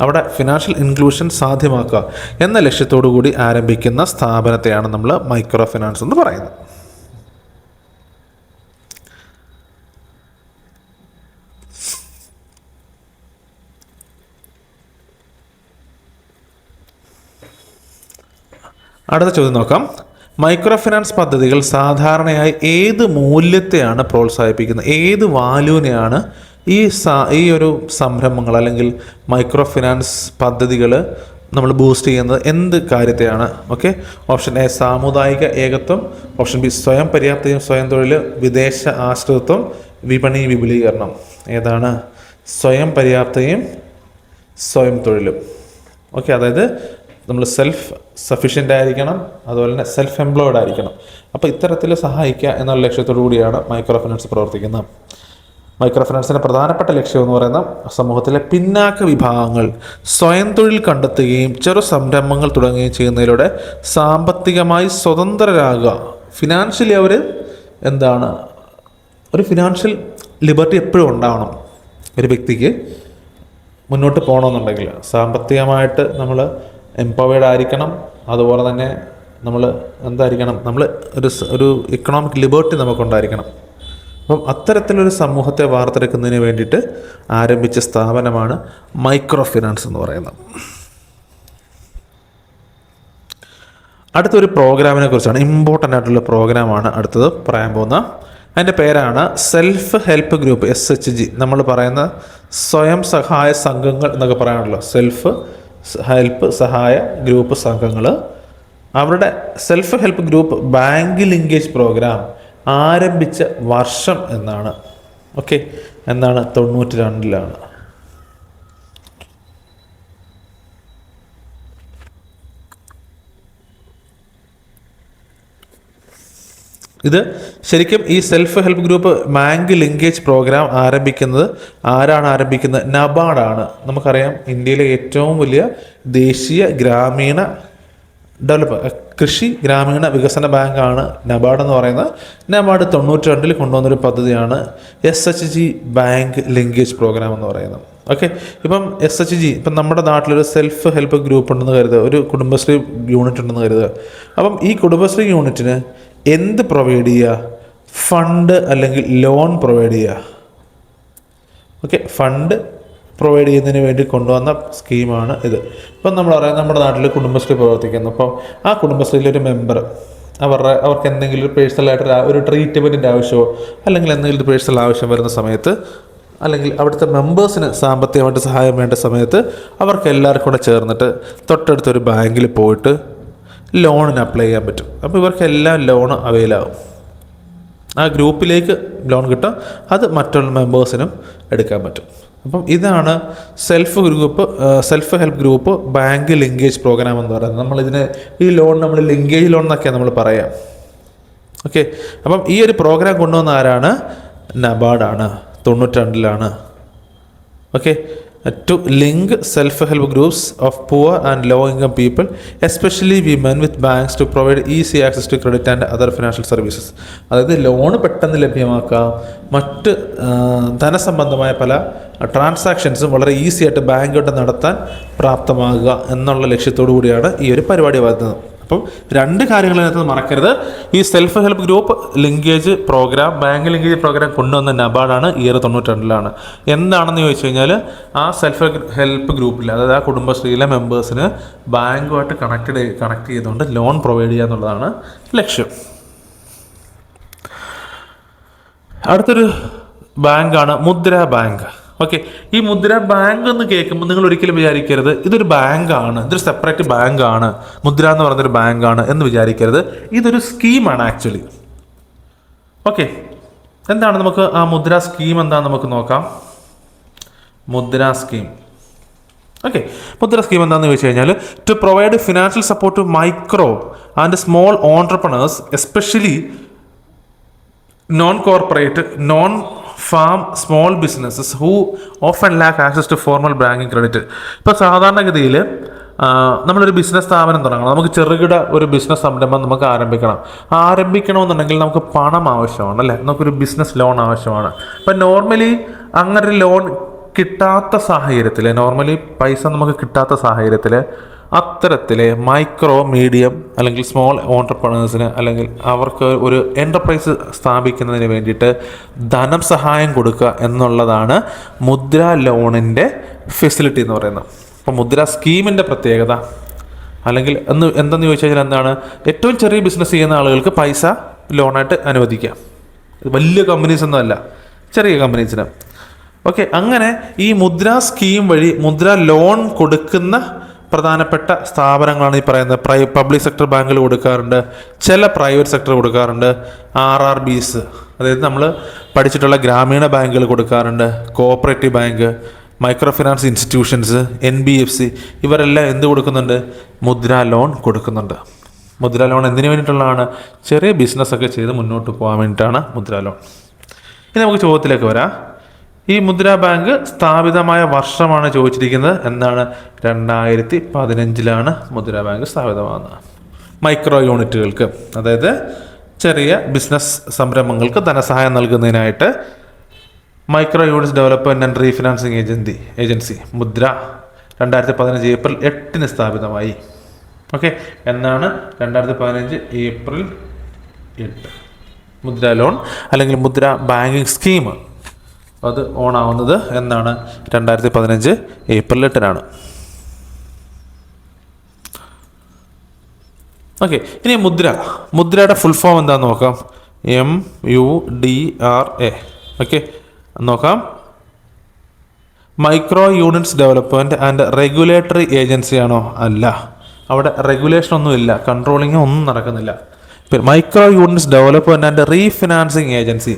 അവിടെ ഫിനാൻഷ്യൽ ഇൻക്ലൂഷൻ സാധ്യമാക്കുക എന്ന ലക്ഷ്യത്തോടു കൂടി ആരംഭിക്കുന്ന സ്ഥാപനത്തെയാണ് നമ്മൾ മൈക്രോ ഫിനാൻസ് എന്ന് പറയുന്നത്. അടുത്ത ചോദ്യം നോക്കാം. മൈക്രോ ഫിനാൻസ് പദ്ധതികൾ സാധാരണയായി ഏത് മൂല്യത്തെയാണ് പ്രോത്സാഹിപ്പിക്കുന്നത്? ഏത് വാല്യൂവിനെയാണ് ഈ ഒരു സംരംഭങ്ങൾ അല്ലെങ്കിൽ മൈക്രോ ഫിനാൻസ് പദ്ധതികൾ നമ്മൾ ബൂസ്റ്റ് ചെയ്യുന്നത്? എന്ത് കാര്യത്തെയാണ്? ഓപ്ഷൻ എ, സാമുദായിക ഏകത്വം. ഓപ്ഷൻ ബി, സ്വയം പര്യാപ്തയും സ്വയം തൊഴിൽ, വിദേശ ആശ്രിതത്വം, വിപണി വിപുലീകരണം. ഏതാണ്? സ്വയം പര്യാപ്തയും സ്വയം തൊഴിലും. അതായത് നമ്മൾ സെൽഫ് സഫിഷ്യൻ്റ് ആയിരിക്കണം, അതുപോലെ തന്നെ സെൽഫ് എംപ്ലോയ്ഡ് ആയിരിക്കണം. അപ്പോൾ ഇത്തരത്തിൽ സഹായിക്കുക എന്നുള്ള ലക്ഷ്യത്തോടു കൂടിയാണ് മൈക്രോ ഫിനാൻസ് പ്രവർത്തിക്കുന്നത്. മൈക്രോ ഫിനാൻസിൻ്റെ പ്രധാനപ്പെട്ട ലക്ഷ്യം എന്ന് പറയുന്നത് സമൂഹത്തിലെ പിന്നാക്ക വിഭാഗങ്ങൾ സ്വയം തൊഴിൽ കണ്ടെത്തുകയും ചെറു സംരംഭങ്ങൾ തുടങ്ങുകയും ചെയ്യുന്നതിലൂടെ സാമ്പത്തികമായി സ്വതന്ത്രരാകുക. ഫിനാൻഷ്യലി അവർ ഒരു ഫിനാൻഷ്യൽ ലിബർട്ടി എപ്പോഴും ഉണ്ടാവണം. ഒരു വ്യക്തിക്ക് മുന്നോട്ട് പോകണമെന്നുണ്ടെങ്കിൽ സാമ്പത്തികമായിട്ട് നമ്മൾ എംപവേർഡ് ആയിരിക്കണം. അതുപോലെ തന്നെ നമ്മൾ നമ്മൾ ഒരു ഇക്കണോമിക് ലിബർട്ടി നമുക്കുണ്ടായിരിക്കണം. അപ്പം അത്തരത്തിലൊരു സമൂഹത്തെ വാർത്തെടുക്കുന്നതിന് വേണ്ടിയിട്ട് ആരംഭിച്ച സ്ഥാപനമാണ് മൈക്രോ ഫിനാൻസ് എന്ന് പറയുന്നത്. അടുത്തൊരു പ്രോഗ്രാമിനെ കുറിച്ചാണ്, ഇമ്പോർട്ടൻ്റ് ആയിട്ടുള്ള പ്രോഗ്രാമാണ് അടുത്തത് പറയാൻ പോകുന്നത്. അതിൻ്റെ പേരാണ് സെൽഫ് ഹെൽപ്പ് ഗ്രൂപ്പ്, SHG. നമ്മൾ പറയുന്ന സ്വയം സഹായ സംഘങ്ങൾ എന്നൊക്കെ പറയാനുള്ളൂ. സെൽഫ് ഹെൽപ്പ് സഹായ ഗ്രൂപ്പ് സംഘങ്ങൾ. അവരുടെ self help group bank linkage programme ആരംഭിച്ച വർഷം എന്നാണ്? 92-ലാണ്. ഇത് ശരിക്കും ഈ self help group bank linkage programme ആരംഭിക്കുന്നത് ആരംഭിക്കുന്നത്? നബാർഡാണ്. നമുക്കറിയാം ഇന്ത്യയിലെ ഏറ്റവും വലിയ ദേശീയ ഗ്രാമീണ കൃഷി ഗ്രാമീണ വികസന ബാങ്കാണ് നബാർഡ് എന്ന് പറയുന്നത്. നബാർഡ് 92 കൊണ്ടുവന്നൊരു പദ്ധതിയാണ് SHG ബാങ്ക് ലിങ്കേജ് പ്രോഗ്രാം എന്ന് പറയുന്നത്. ഓക്കെ, ഇപ്പം SHG ഇപ്പം നമ്മുടെ നാട്ടിലൊരു സെൽഫ് ഹെൽപ്പ് ഗ്രൂപ്പ് ഉണ്ടെന്ന് കരുതുക, ഒരു കുടുംബശ്രീ യൂണിറ്റ് ഉണ്ടെന്ന് കരുതുക. അപ്പം ഈ കുടുംബശ്രീ യൂണിറ്റിന് എന്ത് പ്രൊവൈഡ് ചെയ്യുക? ഫണ്ട് അല്ലെങ്കിൽ ലോൺ പ്രൊവൈഡ് ചെയ്യുക. ഓക്കെ, ഫണ്ട് പ്രൊവൈഡ് ചെയ്യുന്നതിന് വേണ്ടി കൊണ്ടുവന്ന സ്കീമാണ് ഇത്. ഇപ്പം നമ്മൾ പറയാം, നമ്മുടെ നാട്ടിൽ കുടുംബശ്രീ പ്രവർത്തിക്കുന്നു. അപ്പം ആ കുടുംബശ്രീയിലൊരു മെമ്പർ അവർക്ക് എന്തെങ്കിലും ഒരു പേഴ്സണലായിട്ട് ഒരു ട്രീറ്റ്മെൻറ്റിൻ്റെ ആവശ്യമോ അല്ലെങ്കിൽ എന്തെങ്കിലും ഒരു പേഴ്സണൽ ആവശ്യം വരുന്ന സമയത്ത്, അല്ലെങ്കിൽ അവിടുത്തെ മെമ്പേഴ്സിന് സാമ്പത്തികമായിട്ട് സഹായം വേണ്ട സമയത്ത് അവർക്ക് എല്ലാവർക്കും കൂടെ ചേർന്നിട്ട് തൊട്ടടുത്തൊരു ബാങ്കിൽ പോയിട്ട് ലോണിന് അപ്ലൈ ചെയ്യാൻ പറ്റും. അപ്പോൾ ഇവർക്കെല്ലാം ലോൺ അവൈലാവും. ആ ഗ്രൂപ്പിലേക്ക് ലോൺ കിട്ടും, അത് മറ്റുള്ള മെമ്പേഴ്സിനും എടുക്കാൻ പറ്റും. അപ്പം ഇതാണ് self help group bank linkage programme എന്ന് പറയുന്നത്. ഈ ലോൺ നമ്മൾ ലിങ്കേജ് ലോൺ എന്നൊക്കെയാണ് നമ്മൾ പറയാം. ഓക്കെ, അപ്പം ഈ ഒരു പ്രോഗ്രാം കൊണ്ടുവന്ന ആരാണ്? നബാർഡാണ്. 92 okay, to link self-help groups of poor and low-income people, especially women, with banks to provide easy access to credit and other financial services. അതായത് ലോൺ പെട്ടെന്ന് ലഭ്യമാക്കാം, മറ്റ് ധനസംബന്ധമായ പല ട്രാൻസാക്ഷൻസും വളരെ ഈസി ആയിട്ട് ബാങ്കുമായിട്ട് നടത്താൻ പ്രാപ്തമാകുക എന്നുള്ള ലക്ഷ്യത്തോടു കൂടിയാണ് ഈ ഒരു പരിപാടി വരുന്നത്. അപ്പം 2 കാര്യങ്ങളിനകത്ത് മറക്കരുത്. ഈ self help group linkage programme, bank linkage programme കൊണ്ടുവന്ന നബാർഡാണ് ഇയർ 92. എന്താണെന്ന് ചോദിച്ചു കഴിഞ്ഞാൽ, ആ സെൽഫ് ഹെൽപ്പ് ഗ്രൂപ്പിൽ, അതായത് ആ കുടുംബശ്രീയിലെ മെമ്പേഴ്സിന് ബാങ്കുമായിട്ട് കണക്ട് ചെയ്തുകൊണ്ട് ലോൺ പ്രൊവൈഡ് ചെയ്യുക എന്നുള്ളതാണ് ലക്ഷ്യം. അടുത്തൊരു ബാങ്കാണ് മുദ്ര ബാങ്ക്. ഓക്കെ, ഈ മുദ്ര ബാങ്ക് എന്ന് കേൾക്കുമ്പോൾ നിങ്ങൾ ഒരിക്കലും വിചാരിക്കരുത് ഇതൊരു ബാങ്കാണ്, ഇതൊരു സെപ്പറേറ്റ് ബാങ്കാണ്, മുദ്ര എന്ന് പറയുന്നൊരു ബാങ്കാണ് എന്ന് വിചാരിക്കരുത്. ഇതൊരു സ്കീമാണ് ആക്ച്വലി. ഓക്കെ, എന്താണ് നമുക്ക് ആ മുദ്ര സ്കീം എന്താണെന്ന് നമുക്ക് നോക്കാം. മുദ്ര സ്കീം. ഓക്കെ, മുദ്ര സ്കീം എന്താണെന്ന് ചോദിച്ചു കഴിഞ്ഞാൽ, to provide financial support to micro and small entrepreneurs, especially non corporate, non farm small businesses who often lack access to formal banking credit. ഇപ്പോൾ സാധാരണഗതിയിൽ നമ്മളൊരു ബിസിനസ് സ്ഥാപനം തുടങ്ങണം, നമുക്ക് ചെറുകിട ഒരു ബിസിനസ് സംരംഭം നമുക്ക് ആരംഭിക്കണമെന്നുണ്ടെങ്കിൽ നമുക്ക് പണം ആവശ്യമാണ്, അല്ലേ? നമുക്കൊരു ബിസിനസ് ലോൺ ആവശ്യമാണ്. അപ്പം നോർമലി അങ്ങനൊരു ലോൺ കിട്ടാത്ത സാഹചര്യത്തിൽ, നോർമലി പൈസ നമുക്ക് കിട്ടാത്ത സാഹചര്യത്തിൽ അത്തരത്തിലെ മൈക്രോ, മീഡിയം അല്ലെങ്കിൽ സ്മോൾ ഓൺട്രപ്രണേഴ്സിന്, അല്ലെങ്കിൽ അവർക്ക് ഒരു എൻ്റർപ്രൈസ് സ്ഥാപിക്കുന്നതിന് വേണ്ടിയിട്ട് ധനം സഹായം കൊടുക്കുക എന്നുള്ളതാണ് മുദ്ര ലോണിൻ്റെ ഫെസിലിറ്റി എന്ന് പറയുന്നത്. അപ്പോൾ മുദ്ര സ്കീമിൻ്റെ പ്രത്യേകത അല്ലെങ്കിൽ എന്തെന്ന് ചോദിച്ചു കഴിഞ്ഞാൽ എന്താണ്, ഏറ്റവും ചെറിയ ബിസിനസ് ചെയ്യുന്ന ആളുകൾക്ക് പൈസ ലോണായിട്ട് അനുവദിക്കാം. വലിയ കമ്പനീസ് ഒന്നുമല്ല, ചെറിയ കമ്പനീസിന്. ഓക്കെ, അങ്ങനെ ഈ മുദ്ര സ്കീം വഴി മുദ്ര ലോൺ കൊടുക്കുന്ന പ്രധാനപ്പെട്ട സ്ഥാപനങ്ങളാണ് ഈ പറയുന്നത്. പബ്ലിക് സെക്ടർ ബാങ്കുകൾ കൊടുക്കാറുണ്ട്, ചില പ്രൈവറ്റ് സെക്ടർ കൊടുക്കാറുണ്ട്, RRBs അതായത് നമ്മൾ പഠിച്ചിട്ടുള്ള ഗ്രാമീണ ബാങ്കുകൾ കൊടുക്കാറുണ്ട്, cooperative bank, micro finance institutions, NBFC ഇവരെല്ലാം എന്ത് കൊടുക്കുന്നുണ്ട്? മുദ്ര ലോൺ കൊടുക്കുന്നുണ്ട്. മുദ്ര ലോൺ എന്തിനു വേണ്ടിയിട്ടുള്ളതാണ്? ചെറിയ ബിസിനസ്സൊക്കെ ചെയ്ത് മുന്നോട്ട് പോകാൻ വേണ്ടിയിട്ടാണ് മുദ്ര ലോൺ. ഇനി നമുക്ക് ചോദ്യത്തിലേക്ക് വരാം. ഈ മുദ്ര ബാങ്ക് സ്ഥാപിതമായ വർഷമാണ് ചോദിച്ചിരിക്കുന്നത്. എന്താണ്? 2015 മുദ്ര ബാങ്ക് സ്ഥാപിതമാകുന്നത്. മൈക്രോ യൂണിറ്റുകൾക്ക്, അതായത് ചെറിയ ബിസിനസ് സംരംഭങ്ങൾക്ക് ധനസഹായം നൽകുന്നതിനായിട്ട് micro units development and refinancing agency Mudra 2015 April 8 സ്ഥാപിതമായി. Okay, എന്നാണ് 2015 ഏപ്രിൽ 8 മുദ്ര ലോൺ അല്ലെങ്കിൽ മുദ്ര ബാങ്കിങ് സ്കീം അത് ഓണാവുന്നത് എന്നാണ്? 2015 ഏപ്രിൽ 8. ഓക്കെ, ഇനി മുദ്രയുടെ ഫുൾ ഫോം എന്താണെന്ന് നോക്കാം. MUDRA. ഓക്കെ, നോക്കാം. Micro units development and regulatory agency ആണോ? അല്ല, അവിടെ റെഗുലേഷൻ ഒന്നുമില്ല, കൺട്രോളിങ് ഒന്നും നടക്കുന്നില്ല. Micro units development and refinancing agency,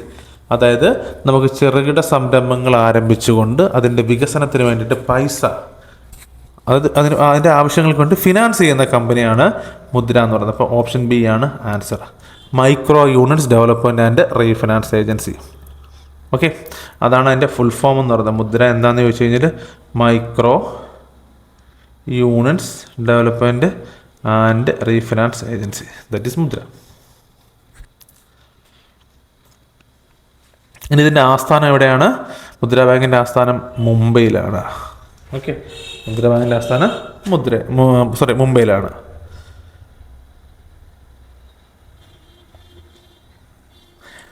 അതായത് നമുക്ക് ചെറുകിട സംരംഭങ്ങൾ ആരംഭിച്ചുകൊണ്ട് അതിൻ്റെ വികസനത്തിന് വേണ്ടിയിട്ട് പൈസ, അതിൻ്റെ ആവശ്യങ്ങൾക്ക് വേണ്ടി ഫിനാൻസ് ചെയ്യുന്ന കമ്പനിയാണ് മുദ്ര എന്ന് പറയുന്നത്. അപ്പോൾ ഓപ്ഷൻ B ആണ് answer. Micro units development and refinance agency. Okay, അതാണ് അതിൻ്റെ ഫുൾ ഫോം എന്ന് പറയുന്നത്. മുദ്ര എന്താണെന്ന് ചോദിച്ചു കഴിഞ്ഞാൽ micro units development and refinance agency, that is മുദ്ര. ഇനി ഇതിൻ്റെ ആസ്ഥാനം എവിടെയാണ്? മുദ്രാ ബാങ്കിൻ്റെ ആസ്ഥാനം മുംബൈയിലാണ്. ഓക്കെ, മുദ്രാ ബാങ്കിൻ്റെ ആസ്ഥാനം മുംബൈയിലാണ്.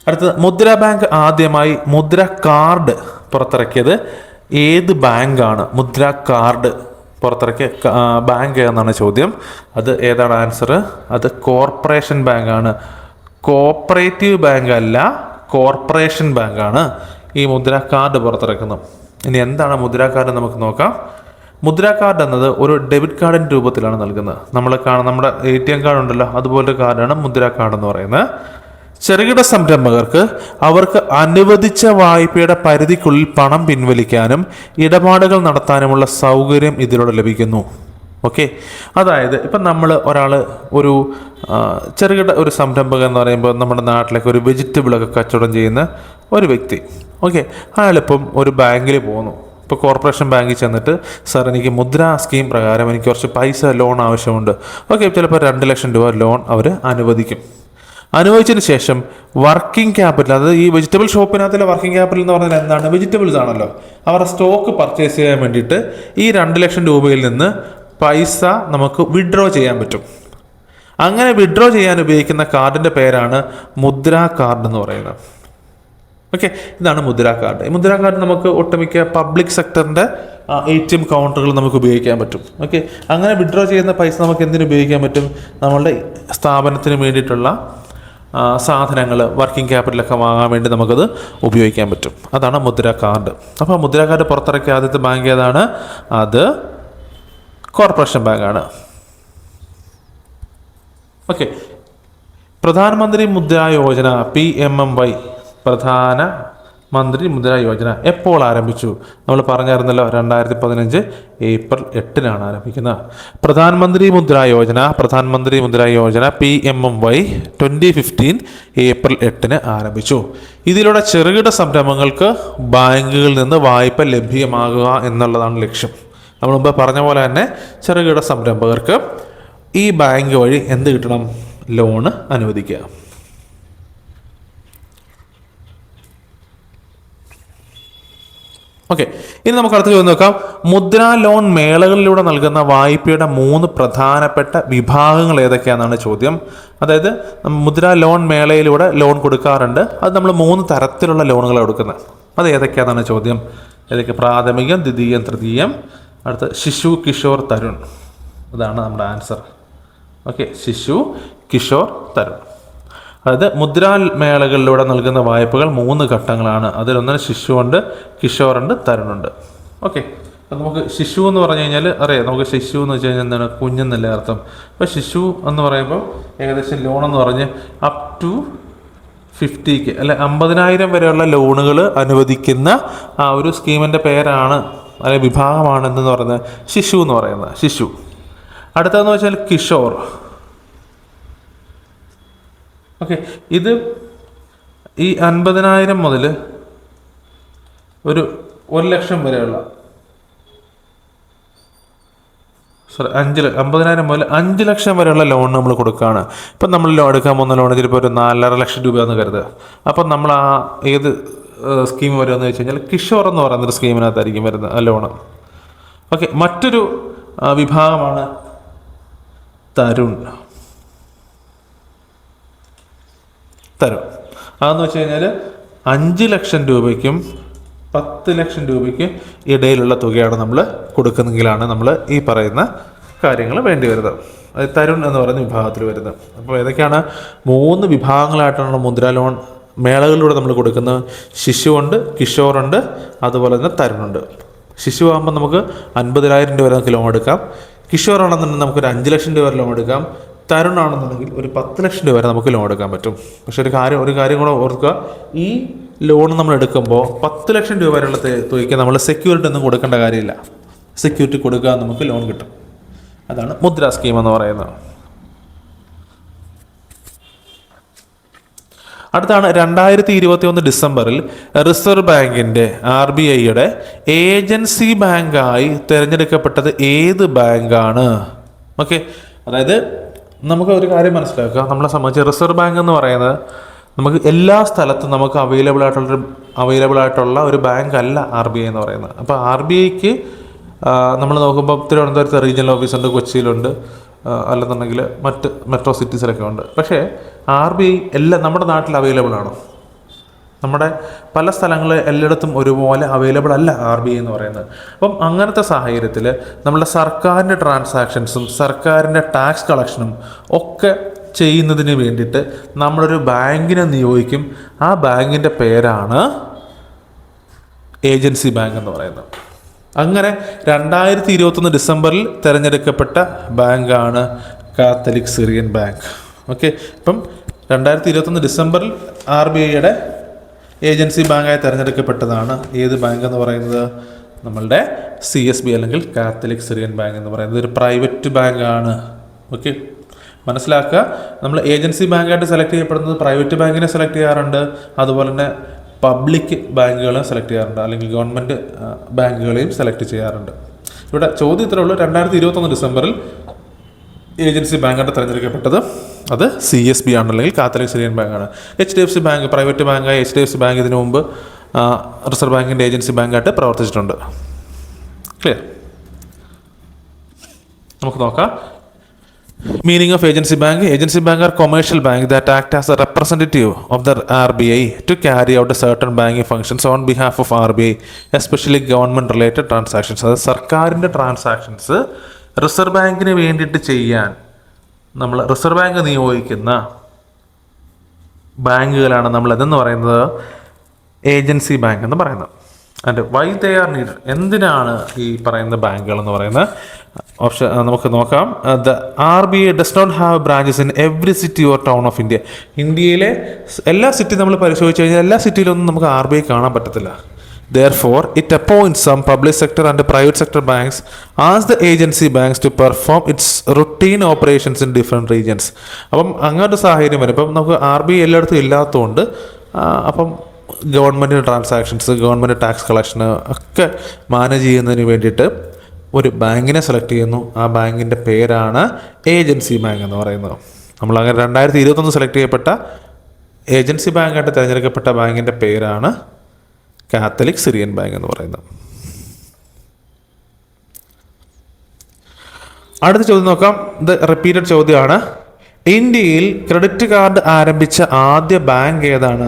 അടുത്തത്, മുദ്രാ ബാങ്ക് ആദ്യമായി മുദ്ര കാർഡ് പുറത്തിറക്കിയത് ഏത് ബാങ്കാണ്? മുദ്ര കാർഡ് പുറത്തിറക്കിയ ബാങ്ക് എന്നാണ് ചോദ്യം. അത് ഏതാണ് ആൻസർ? അത് കോർപ്പറേഷൻ ബാങ്കാണ്. കോപ്പറേറ്റീവ് ബാങ്ക് അല്ല, കോർപ്പറേഷൻ ബാങ്കാണ് ഈ മുദ്ര കാർഡ് പുറത്തിറക്കുന്നത്. ഇനി എന്താണ് മുദ്ര കാർഡ് നമുക്ക് നോക്കാം. മുദ്ര കാർഡ് എന്നത് ഒരു ഡെബിറ്റ് കാർഡിൻ്റെ രൂപത്തിലാണ് നൽകുന്നത്. നമ്മുടെ ATM കാർഡ് ഉണ്ടല്ലോ, അതുപോലത്തെ കാർഡാണ് മുദ്ര കാർഡ് എന്ന് പറയുന്നത്. ചെറുകിട സംരംഭകർക്ക് അവർക്ക് അനുവദിച്ച വായ്പയുടെ പരിധിക്കുള്ളിൽ പണം പിൻവലിക്കാനും ഇടപാടുകൾ നടത്താനുമുള്ള സൗകര്യം ഇതിലൂടെ ലഭിക്കുന്നു. ഓക്കെ, അതായത് ഇപ്പം ഒരാൾ ഒരു ചെറുകിട ഒരു സംരംഭകൻ എന്ന് പറയുമ്പോൾ നമ്മുടെ നാട്ടിലൊക്കെ ഒരു വെജിറ്റബിളൊക്കെ കച്ചവടം ചെയ്യുന്ന ഒരു വ്യക്തി. ഓക്കെ, അയാളിപ്പം ഒരു ബാങ്കിൽ പോകുന്നു. ഇപ്പോൾ കോർപ്പറേഷൻ ബാങ്കിൽ ചെന്നിട്ട്, സാർ എനിക്ക് മുദ്ര സ്കീം പ്രകാരം എനിക്ക് കുറച്ച് പൈസ ലോൺ ആവശ്യമുണ്ട്. ഓക്കെ, ചിലപ്പോൾ 2 ലക്ഷം രൂപ ലോൺ അവർ അനുവദിച്ചതിന് ശേഷം വർക്കിംഗ് ക്യാപിറ്റൽ, അതായത് ഈ വെജിറ്റബിൾ ഷോപ്പിനകത്തിലെ വർക്കിംഗ് ക്യാപിറ്റൽ എന്ന് പറഞ്ഞാൽ എന്താണ്? വെജിറ്റബിൾസ് ആണല്ലോ. അവരുടെ സ്റ്റോക്ക് പർച്ചേസ് ചെയ്യാൻ വേണ്ടിയിട്ട് ഈ 2 ലക്ഷം രൂപയിൽ നിന്ന് പൈസ നമുക്ക് വിഡ്രോ ചെയ്യാൻ പറ്റും. അങ്ങനെ വിഡ്രോ ചെയ്യാൻ ഉപയോഗിക്കുന്ന കാർഡിൻ്റെ പേരാണ് മുദ്രാ കാർഡ് എന്ന് പറയുന്നത്. ഓക്കെ, ഇതാണ് മുദ്രാ കാർഡ്. ഈ മുദ്രാ കാർഡ് നമുക്ക് ഒട്ടുമിക്ക പബ്ലിക് സെക്ടറിൻ്റെ ATM കൗണ്ടറുകൾ നമുക്ക് ഉപയോഗിക്കാൻ പറ്റും. ഓക്കെ, അങ്ങനെ വിഡ്രോ ചെയ്യുന്ന പൈസ നമുക്ക് എന്തിനു ഉപയോഗിക്കാൻ പറ്റും? നമ്മളുടെ സ്ഥാപനത്തിന് വേണ്ടിയിട്ടുള്ള സാധനങ്ങൾ, വർക്കിംഗ് ക്യാപിറ്റലൊക്കെ വാങ്ങാൻ വേണ്ടി നമുക്കത് ഉപയോഗിക്കാൻ പറ്റും. അതാണ് മുദ്രാ കാർഡ്. അപ്പോൾ മുദ്രാ കാർഡ് പുറത്തിറക്കിയ ആദ്യത്തെ ബാങ്ക് ഏതാണ്? അത് കോർപ്പറേഷൻ ബാങ്കാണ്. ഓക്കെ, പ്രധാനമന്ത്രി മുദ്രാ യോജന PMMY, പ്രധാനമന്ത്രി മുദ്രാ യോജന എപ്പോൾ ആരംഭിച്ചു? നമ്മൾ പറഞ്ഞായിരുന്നല്ലോ, 2015 ഏപ്രിൽ 8-നാണ് ആരംഭിക്കുന്നത്. പ്രധാനമന്ത്രി മുദ്രാ യോജന PMMY 2015 ഏപ്രിൽ 8-ന് ആരംഭിച്ചു. ഇതിലൂടെ ചെറുകിട സംരംഭങ്ങൾക്ക് ബാങ്കുകളിൽ നിന്ന് വായ്പ ലഭ്യമാകുക എന്നുള്ളതാണ് ലക്ഷ്യം. നമ്മൾ മുമ്പ് പറഞ്ഞ പോലെ തന്നെ ചെറുകിട സംരംഭകർക്ക് ഈ ബാങ്ക് വഴി എന്ത് കിട്ടണം? ലോണ് അനുവദിക്കുക. ഓക്കെ, ഇനി നമുക്ക് അടുത്ത ചോദ്യം നോക്കാം. മുദ്രാ ലോൺ മേളകളിലൂടെ നൽകുന്ന വായ്പയുടെ 3 പ്രധാനപ്പെട്ട വിഭാഗങ്ങൾ ഏതൊക്കെയാണെന്നാണ് ചോദ്യം. അതായത് മുദ്രാ ലോൺ മേളയിലൂടെ ലോൺ കൊടുക്കാറുണ്ട്. അത് നമ്മൾ 3 തരത്തിലുള്ള ലോണുകളാണ് കൊടുക്കുന്നത്. അത് ഏതൊക്കെയാണെന്നാണ് ചോദ്യം. ഏതൊക്കെ? പ്രാഥമികം, ദ്വിതീയം, തൃതീയം. അടുത്ത ശിശു, കിഷോർ, തരുൺ. അതാണ് നമ്മുടെ ആൻസർ. ഓക്കെ, ശിശു, കിഷോർ, തരുൺ. അതായത് മുദ്രാ മേളകളിലൂടെ നൽകുന്ന വായ്പകൾ 3 ഘട്ടങ്ങളാണ്. അതിലൊന്ന് ശിശുവുണ്ട്, കിഷോറുണ്ട്, തരുണുണ്ട്. ഓക്കെ, അപ്പം നമുക്ക് ശിശു എന്ന് പറഞ്ഞു കഴിഞ്ഞാൽ അറിയാം. നമുക്ക് ശിശു എന്ന് വെച്ച് കഴിഞ്ഞാൽ എന്താണ്? കുഞ്ഞെന്നല്ലേ അർത്ഥം. അപ്പോൾ ശിശു എന്ന് പറയുമ്പോൾ ഏകദേശം ലോൺ എന്ന് പറഞ്ഞ് അപ് ടു 50K അല്ലെ 50,000 വരെയുള്ള ലോണുകൾ അനുവദിക്കുന്ന ആ ഒരു സ്കീമിൻ്റെ പേരാണ്, അല്ലെങ്കിൽ വിഭാഗമാണ് എന്തെന്ന് പറയുന്നത് ശിശു എന്ന് പറയുന്നത്. ശിശു. അടുത്തതെന്ന് വെച്ചാൽ കിഷോർ. ഓക്കെ, ഇത് ഈ 50,000 മുതൽ ഒരു 1 ലക്ഷം വരെയുള്ള 50,000 മുതൽ 5 ലക്ഷം വരെയുള്ള ലോൺ നമ്മൾ കൊടുക്കുകയാണ്. ഇപ്പം നമ്മൾ ലോൺ എടുക്കാൻ പോകുന്ന ലോൺ ചിലപ്പോൾ ഒരു 4.5 ലക്ഷം രൂപയെന്ന് കരുതുക. അപ്പം നമ്മൾ ഏത് സ്കീം വരുമെന്ന് വെച്ച് കഴിഞ്ഞാൽ കിഷോർ എന്ന് പറയുന്നൊരു സ്കീമിനകത്തായിരിക്കും വരുന്നത് ആ ലോണ്. ഓക്കെ, മറ്റൊരു വിഭാഗമാണ് തരുൺ. അതെന്ന് വെച്ച് കഴിഞ്ഞാൽ 5 ലക്ഷം രൂപയ്ക്കും 10 ലക്ഷം രൂപയ്ക്ക് ഇടയിലുള്ള തുകയാണ് നമ്മൾ കൊടുക്കുന്നെങ്കിലാണ് നമ്മൾ ഈ പറയുന്ന കാര്യങ്ങൾ വേണ്ടി വരുന്നത്. അത് തരുൺ എന്ന് പറയുന്ന വിഭാഗത്തിൽ വരുന്നത്. അപ്പോൾ ഏതൊക്കെയാണ്? 3 വിഭാഗങ്ങളായിട്ടാണ് മുദ്രാ ലോൺ മേളകളിലൂടെ നമ്മൾ കൊടുക്കുന്നത്. ശിശുവുണ്ട്, കിഷോറുണ്ട്, അതുപോലെ തന്നെ തരുണുണ്ട്. ശിശു ആകുമ്പോൾ നമുക്ക് 50,000 രൂപ വരെ നമുക്ക് ലോൺ എടുക്കാം. കിഷോറാണെന്നുണ്ടെങ്കിൽ നമുക്കൊരു 5 ലക്ഷം രൂപ വരെ ലോൺ എടുക്കാം. തരുണാണെന്നുണ്ടെങ്കിൽ ഒരു 10 ലക്ഷം രൂപ വരെ നമുക്ക് ലോൺ എടുക്കാൻ പറ്റും. പക്ഷെ ഒരു കാര്യം കൂടെ ഓർക്കുക, ഈ ലോൺ നമ്മൾ എടുക്കുമ്പോൾ 10 ലക്ഷം രൂപ വരെയുള്ള തുകയ്ക്ക് നമ്മൾ സെക്യൂരിറ്റി ഒന്നും കൊടുക്കേണ്ട കാര്യമില്ല. സെക്യൂരിറ്റി കൊടുക്കുക, നമുക്ക് ലോൺ കിട്ടും. അതാണ് മുദ്രാ സ്കീം എന്ന് പറയുന്നത്. അടുത്താണ് 2021 ഡിസംബറിൽ റിസർവ് ബാങ്കിൻ്റെ RBIയുടെ ഏജൻസി ബാങ്കായി തിരഞ്ഞെടുക്കപ്പെട്ടത് ഏത് ബാങ്കാണ്? ഓക്കെ, അതായത് നമുക്ക് ഒരു കാര്യം മനസ്സിലാക്കുക, നമ്മളെ സംബന്ധിച്ച് റിസർവ് ബാങ്ക് എന്ന് പറയുന്നത് നമുക്ക് എല്ലാ സ്ഥലത്തും നമുക്ക് അവൈലബിൾ ആയിട്ടുള്ള ഒരു ബാങ്ക് അല്ല RBI എന്ന് പറയുന്നത്. അപ്പോൾ RBIക്ക് നമ്മൾ നോക്കുമ്പോൾ തിരുവനന്തപുരത്ത് റീജിയണൽ ഓഫീസുണ്ട്, കൊച്ചിയിലുണ്ട്, അല്ലെന്നുണ്ടെങ്കിൽ മറ്റ് മെട്രോ സിറ്റീസിലൊക്കെ ഉണ്ട്. പക്ഷേ RBI എല്ലാം നമ്മുടെ നാട്ടിൽ അവൈലബിൾ ആണോ? നമ്മുടെ പല സ്ഥലങ്ങളിൽ എല്ലായിടത്തും ഒരുപോലെ അവൈലബിൾ അല്ല RBI എന്ന് പറയുന്നത്. അപ്പം അങ്ങനത്തെ സാഹചര്യത്തിൽ നമ്മുടെ സർക്കാരിൻ്റെ ട്രാൻസാക്ഷൻസും സർക്കാരിൻ്റെ ടാക്സ് കളക്ഷനും ഒക്കെ ചെയ്യുന്നതിന് വേണ്ടിയിട്ട് നമ്മളൊരു ബാങ്കിനെ നിയോഗിക്കും. ആ ബാങ്കിൻ്റെ പേരാണ് ഏജൻസി ബാങ്ക് എന്ന് പറയുന്നത്. അങ്ങനെ 2021 ഡിസംബറിൽ തിരഞ്ഞെടുക്കപ്പെട്ട ബാങ്കാണ് കാത്തലിക് സിറിയൻ ബാങ്ക്. ഓക്കെ, ഇപ്പം 2021 ഡിസംബറിൽ RBIയുടെ ഏജൻസി ബാങ്കായി തിരഞ്ഞെടുക്കപ്പെട്ടതാണ് ഏത് ബാങ്ക് എന്ന് പറയുന്നത്? നമ്മളുടെ CSB അല്ലെങ്കിൽ കാത്തലിക് സിറിയൻ ബാങ്ക് എന്ന് പറയുന്നത് ഒരു പ്രൈവറ്റ് ബാങ്കാണ്. ഓക്കെ, മനസ്സിലാക്കുക, നമ്മൾ ഏജൻസി ബാങ്കായിട്ട് സെലക്ട് ചെയ്യപ്പെടുന്നത് പ്രൈവറ്റ് ബാങ്കിനെ സെലക്ട് ചെയ്യാറുണ്ട്, അതുപോലെ തന്നെ പബ്ലിക് ബാങ്കുകളെ സെലക്ട് ചെയ്യാറുണ്ട്, അല്ലെങ്കിൽ ഗവൺമെൻറ് ബാങ്കുകളെയും സെലക്ട് ചെയ്യാറുണ്ട്. ഇവിടെ ചോദ്യം ഇത്രേ ഉള്ളൂ, 2021 ഡിസംബറിൽ ഏജൻസി ബാങ്കായിട്ട് തിരഞ്ഞെടുക്കപ്പെട്ടത് അത് CSB ആണ്, അല്ലെങ്കിൽ കാത്തലിക് സിറിയൻ ബാങ്കാണ്. HDFC ബാങ്ക് പ്രൈവറ്റ് ബാങ്കായ HDFC ബാങ്ക് ഇതിനു മുമ്പ് റിസർവ് ബാങ്കിൻ്റെ ഏജൻസി ബാങ്കായിട്ട് പ്രവർത്തിച്ചിട്ടുണ്ട്. ക്ലിയർ? നമുക്ക് നോക്കാം. Meaning of agency bank. Agency bank are commercial bank that act as a representative of the RBI to carry out certain banking functions on behalf of RBI, especially government related transactions. അത് സർക്കാരിൻ്റെ transactions reserve ബാങ്കിന് വേണ്ടിയിട്ട് ചെയ്യാൻ നമ്മൾ reserve bank നിയോഗിക്കുന്ന ബാങ്കുകളാണ് നമ്മൾ ഇതെന്ന് പറയുന്നത് agency bank എന്ന് പറയുന്നത്. And why they are needed, എന്തിനാണ് ഈ പറയുന്ന ബാങ്കുകൾ എന്ന് പറയുന്നത് ഓപ്ഷൻ നമുക്ക് നോക്കാം. The RBI does not have branches in every city or town of India. ഇന്ത്യയിലെ എല്ലാ സിറ്റി നമ്മൾ പരിശോധിച്ച് കഴിഞ്ഞാൽ എല്ലാ സിറ്റിയിലൊന്നും നമുക്ക് RBI കാണാൻ പറ്റത്തില്ല. Therefore, it appoints some public sector and private sector banks as the agency banks to perform its routine operations in different regions. അപ്പം അങ്ങനൊരു സാഹചര്യം വരും. ഇപ്പം നമുക്ക് RBI എല്ലായിടത്തും ഇല്ലാത്തതുകൊണ്ട് അപ്പം ഗവൺമെൻറ് ട്രാൻസാക്ഷൻസ്, ഗവൺമെൻറ് ടാക്സ് കളക്ഷന് ഒക്കെ മാനേജ് ചെയ്യുന്നതിന് വേണ്ടിയിട്ട് ഒരു ബാങ്കിനെ സെലക്ട് ചെയ്യുന്നു. ആ ബാങ്കിൻ്റെ പേരാണ് ഏജൻസി ബാങ്ക് എന്ന് പറയുന്നത്. നമ്മളങ്ങനെ 2021 സെലക്ട് ചെയ്യപ്പെട്ട ഏജൻസി ബാങ്കായിട്ട് തിരഞ്ഞെടുക്കപ്പെട്ട ബാങ്കിൻ്റെ പേരാണ് കാത്തലിക് സിറിയൻ ബാങ്ക് എന്ന് പറയുന്നത്. അടുത്ത ചോദ്യം നോക്കാം. ഇത് റിപ്പീറ്റഡ് ചോദ്യമാണ്. ഇന്ത്യയിൽ ക്രെഡിറ്റ് കാർഡ് ആരംഭിച്ച ആദ്യ ബാങ്ക് ഏതാണ്?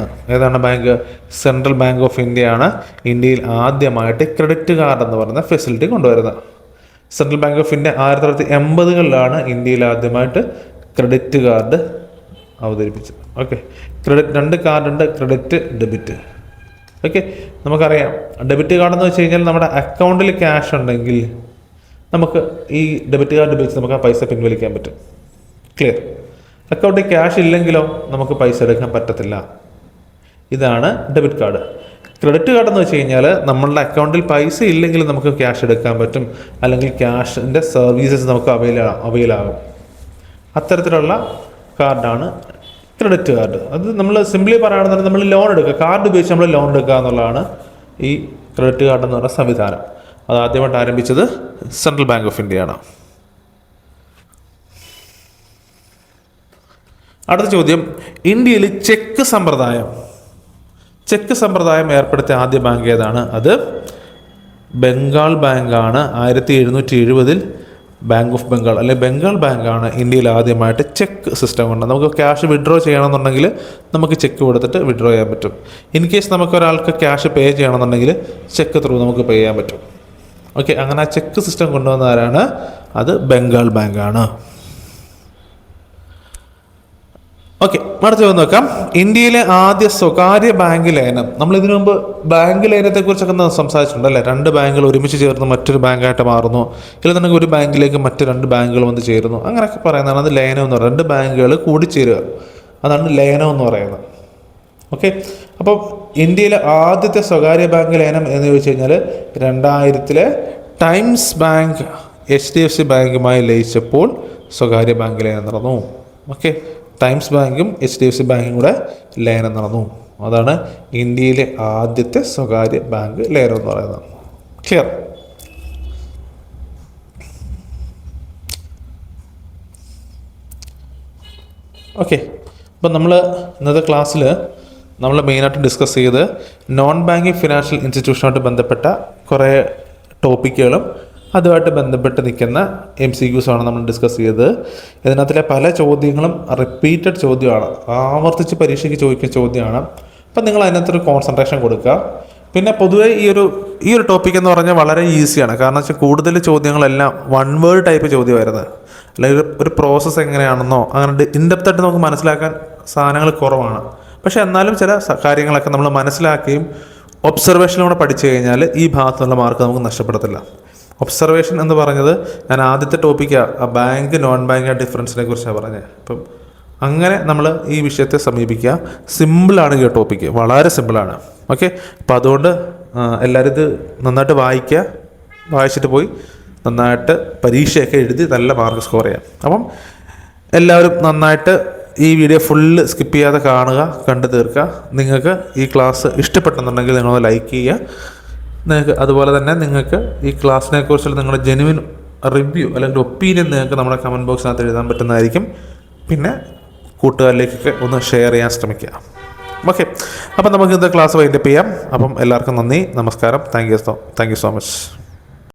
Bank? Central bank of India ആണ് ഇന്ത്യയിൽ ആദ്യമായിട്ട് ക്രെഡിറ്റ് കാർഡ് എന്ന് പറയുന്ന ഫെസിലിറ്റി കൊണ്ടുവരുന്നത്. സെൻട്രൽ ബാങ്ക് ഓഫ് ഇന്ത്യ 1980-കളിലാണ് ഇന്ത്യയിൽ ആദ്യമായിട്ട് ക്രെഡിറ്റ് കാർഡ് അവതരിപ്പിച്ചത്. ഓക്കെ, രണ്ട് കാർഡുണ്ട്, ക്രെഡിറ്റ്, ഡെബിറ്റ്. ഓക്കെ, നമുക്കറിയാം ഡെബിറ്റ് കാർഡ് എന്ന് വെച്ച് കഴിഞ്ഞാൽ നമ്മുടെ അക്കൗണ്ടിൽ ക്യാഷ് ഉണ്ടെങ്കിൽ നമുക്ക് ഈ ഡെബിറ്റ് കാർഡ് ഉപയോഗിച്ച് നമുക്ക് ആ പൈസ പിൻവലിക്കാൻ പറ്റും. ക്ലിയർ? അക്കൗണ്ടിൽ ക്യാഷ് ഇല്ലെങ്കിലോ നമുക്ക് പൈസ എടുക്കാൻ പറ്റത്തില്ല. ഇതാണ് ഡെബിറ്റ് കാർഡ്. ക്രെഡിറ്റ് കാർഡ് എന്ന് വെച്ച് കഴിഞ്ഞാൽ നമ്മളുടെ അക്കൗണ്ടിൽ പൈസ ഇല്ലെങ്കിൽ നമുക്ക് ക്യാഷ് എടുക്കാൻ പറ്റും, അല്ലെങ്കിൽ ക്യാഷിൻ്റെ സർവീസസ് നമുക്ക് അവൈലാകും. അത്തരത്തിലുള്ള കാർഡാണ് ക്രെഡിറ്റ് കാർഡ്. അത് നമ്മൾ സിംപ്ലി പറയുകയാണെന്നുണ്ടെങ്കിൽ നമ്മൾ ലോൺ എടുക്കുക, കാർഡ് ഉപയോഗിച്ച് നമ്മൾ ലോൺ എടുക്കുക എന്നുള്ളതാണ് ഈ ക്രെഡിറ്റ് കാർഡ് എന്ന് പറയുന്ന സംവിധാനം. അത് ആദ്യമായിട്ട് ആരംഭിച്ചത് സെൻട്രൽ ബാങ്ക് ഓഫ് ഇന്ത്യ ആണ്. അടുത്ത ചോദ്യം, ഇന്ത്യയിൽ ചെക്ക് സമ്പ്രദായം ഏർപ്പെടുത്തിയ ആദ്യ ബാങ്ക് ഏതാണ്? അത് ബംഗാൾ ബാങ്കാണ്. 1770 ബാങ്ക് ഓഫ് ബംഗാൾ അല്ലെങ്കിൽ ബംഗാൾ ബാങ്കാണ് ഇന്ത്യയിൽ ആദ്യമായിട്ട് ചെക്ക് സിസ്റ്റം കൊണ്ട് നമുക്ക് ക്യാഷ് വിഡ്രോ ചെയ്യണമെന്നുണ്ടെങ്കിൽ നമുക്ക് ചെക്ക് കൊടുത്തിട്ട് വിഡ്രോ ചെയ്യാൻ പറ്റും. ഇൻ കേസ് നമുക്ക് ഒരാൾക്ക് ക്യാഷ് പേ ചെയ്യണമെന്നുണ്ടെങ്കിൽ ചെക്ക് ത്രൂ നമുക്ക് പേ ചെയ്യാൻ പറ്റും. ഓക്കെ, അങ്ങനെ ആ ചെക്ക് സിസ്റ്റം കൊണ്ടുവന്നവരാണ് അത് ബംഗാൾ ബാങ്കാണ്. ഓക്കെ, അടുത്ത ചോദ്യം നോക്കാം. ഇന്ത്യയിലെ ആദ്യ സ്വകാര്യ ബാങ്ക് ലയനം. നമ്മൾ ഇതിനു മുമ്പ് ബാങ്ക് ലയനത്തെക്കുറിച്ചൊക്കെ സംസാരിച്ചിട്ടുണ്ട് അല്ലേ? രണ്ട് ബാങ്കുകൾ ഒരുമിച്ച് ചേർന്ന് മറ്റൊരു ബാങ്കായിട്ട് മാറുന്നു, ഇല്ലെന്നുണ്ടെങ്കിൽ ഒരു ബാങ്കിലേക്ക് മറ്റ് രണ്ട് ബാങ്കുകൾ വന്ന് ചേരുന്നു, അങ്ങനെയൊക്കെ പറയുന്നതാണ് അത് ലയനം എന്ന് പറയുന്നത്. രണ്ട് ബാങ്കുകൾ കൂടിച്ചേരുക, അതാണ് ലയനം എന്ന് പറയുന്നത്. ഓക്കെ, അപ്പോൾ ഇന്ത്യയിലെ ആദ്യത്തെ സ്വകാര്യ ബാങ്ക് ലയനം എന്ന് ചോദിച്ചു കഴിഞ്ഞാൽ 2000 ടൈംസ് ബാങ്ക് HDFC ബാങ്കുമായി ലയിച്ചപ്പോൾ സ്വകാര്യ ബാങ്ക് ലയനം നടന്നു. ഓക്കെ, ടൈംസ് ബാങ്കും HDFC ബാങ്കും കൂടെ ലയനം നടന്നു. അതാണ് ഇന്ത്യയിലെ ആദ്യത്തെ സ്വകാര്യ ബാങ്ക് ലയനം എന്ന് പറയുന്നത്. ക്ലിയർ? ഓക്കെ. അപ്പം നമ്മൾ ഇന്നത്തെ ക്ലാസ്സിൽ നമ്മൾ മെയിനായിട്ട് ഡിസ്കസ് ചെയ്ത് നോൺ ബാങ്കിങ് ഫിനാൻഷ്യൽ ഇൻസ്റ്റിറ്റ്യൂഷനുമായിട്ട് ബന്ധപ്പെട്ട കുറേ ടോപ്പിക്കുകളും അതുമായിട്ട് ബന്ധപ്പെട്ട് നിൽക്കുന്ന MCQs നമ്മൾ ഡിസ്കസ് ചെയ്തത്. ഇതിനകത്തിലെ പല ചോദ്യങ്ങളും റിപ്പീറ്റഡ് ചോദ്യമാണ്, ആവർത്തിച്ച് പരീക്ഷയ്ക്ക് ചോദിക്കുന്ന ചോദ്യമാണ്. അപ്പം നിങ്ങൾ അതിനകത്തൊരു കോൺസെൻട്രേഷൻ കൊടുക്കുക. പിന്നെ പൊതുവേ ഈ ഒരു ടോപ്പിക് എന്ന് പറഞ്ഞാൽ വളരെ ഈസിയാണ്. കാരണം വെച്ചാൽ കൂടുതൽ ചോദ്യങ്ങളെല്ലാം വൺ വേർഡ് ടൈപ്പ് ചോദ്യം വരുന്നത്, അല്ലെങ്കിൽ ഒരു പ്രോസസ്സ് എങ്ങനെയാണെന്നോ അങ്ങനെ ഇൻഡെപ്തായിട്ട് നമുക്ക് മനസ്സിലാക്കാൻ സാധനങ്ങൾ കുറവാണ്. പക്ഷേ എന്നാലും ചില കാര്യങ്ങളൊക്കെ നമ്മൾ മനസ്സിലാക്കുകയും ഒബ്സർവേഷനിലൂടെ പഠിച്ചു കഴിഞ്ഞാൽ ഈ ഭാഗത്തുള്ള മാർക്ക് നമുക്ക് നഷ്ടപ്പെടത്തില്ല. ഒബ്സർവേഷൻ എന്ന് പറഞ്ഞത് ഞാൻ ആദ്യത്തെ ടോപ്പിക്കാണ്, ബാങ്ക് നോൺ ബാങ്ക് ഡിഫറൻസിനെ കുറിച്ചാണ് പറഞ്ഞത്. അപ്പം അങ്ങനെ നമ്മൾ ഈ വിഷയത്തെ സമീപിക്കുക. സിമ്പിളാണ് ഈ ടോപ്പിക്ക്, വളരെ സിമ്പിളാണ്. ഓക്കെ. അപ്പോൾ അതുകൊണ്ട് എല്ലാവരും ഇത് നന്നായിട്ട് വായിച്ചിട്ട് പോയി നന്നായിട്ട് പരീക്ഷയൊക്കെ എഴുതി നല്ല മാർക്ക് സ്കോർ ചെയ്യാം. അപ്പം എല്ലാവരും നന്നായിട്ട് ഈ വീഡിയോ ഫുള്ള് സ്കിപ്പ് ചെയ്യാതെ കാണുക, കണ്ടു തീർക്കുക. നിങ്ങൾക്ക് ഈ ക്ലാസ് ഇഷ്ടപ്പെട്ടെന്നുണ്ടെങ്കിൽ നിങ്ങളത് ലൈക്ക് ചെയ്യുക. നിങ്ങൾക്ക് അതുപോലെ തന്നെ നിങ്ങൾക്ക് ഈ ക്ലാസ്സിനെ കുറിച്ചുള്ള നിങ്ങളുടെ ജെനുവിൻ റിവ്യൂ അല്ലെങ്കിൽ ഒപ്പീനിയൻ നിങ്ങൾക്ക് നമ്മുടെ കമൻറ്റ് ബോക്സിനകത്ത് എഴുതാൻ പറ്റുന്നതായിരിക്കും. പിന്നെ കൂട്ടുകാരിലേക്കൊക്കെ ഒന്ന് ഷെയർ ചെയ്യാൻ ശ്രമിക്കുക. ഓക്കെ. അപ്പം നമുക്ക് ഇന്നത്തെ ക്ലാസ് വൈൻഡപ്പ് ചെയ്യാം. അപ്പം എല്ലാവർക്കും നന്ദി, നമസ്കാരം. Thank you so much.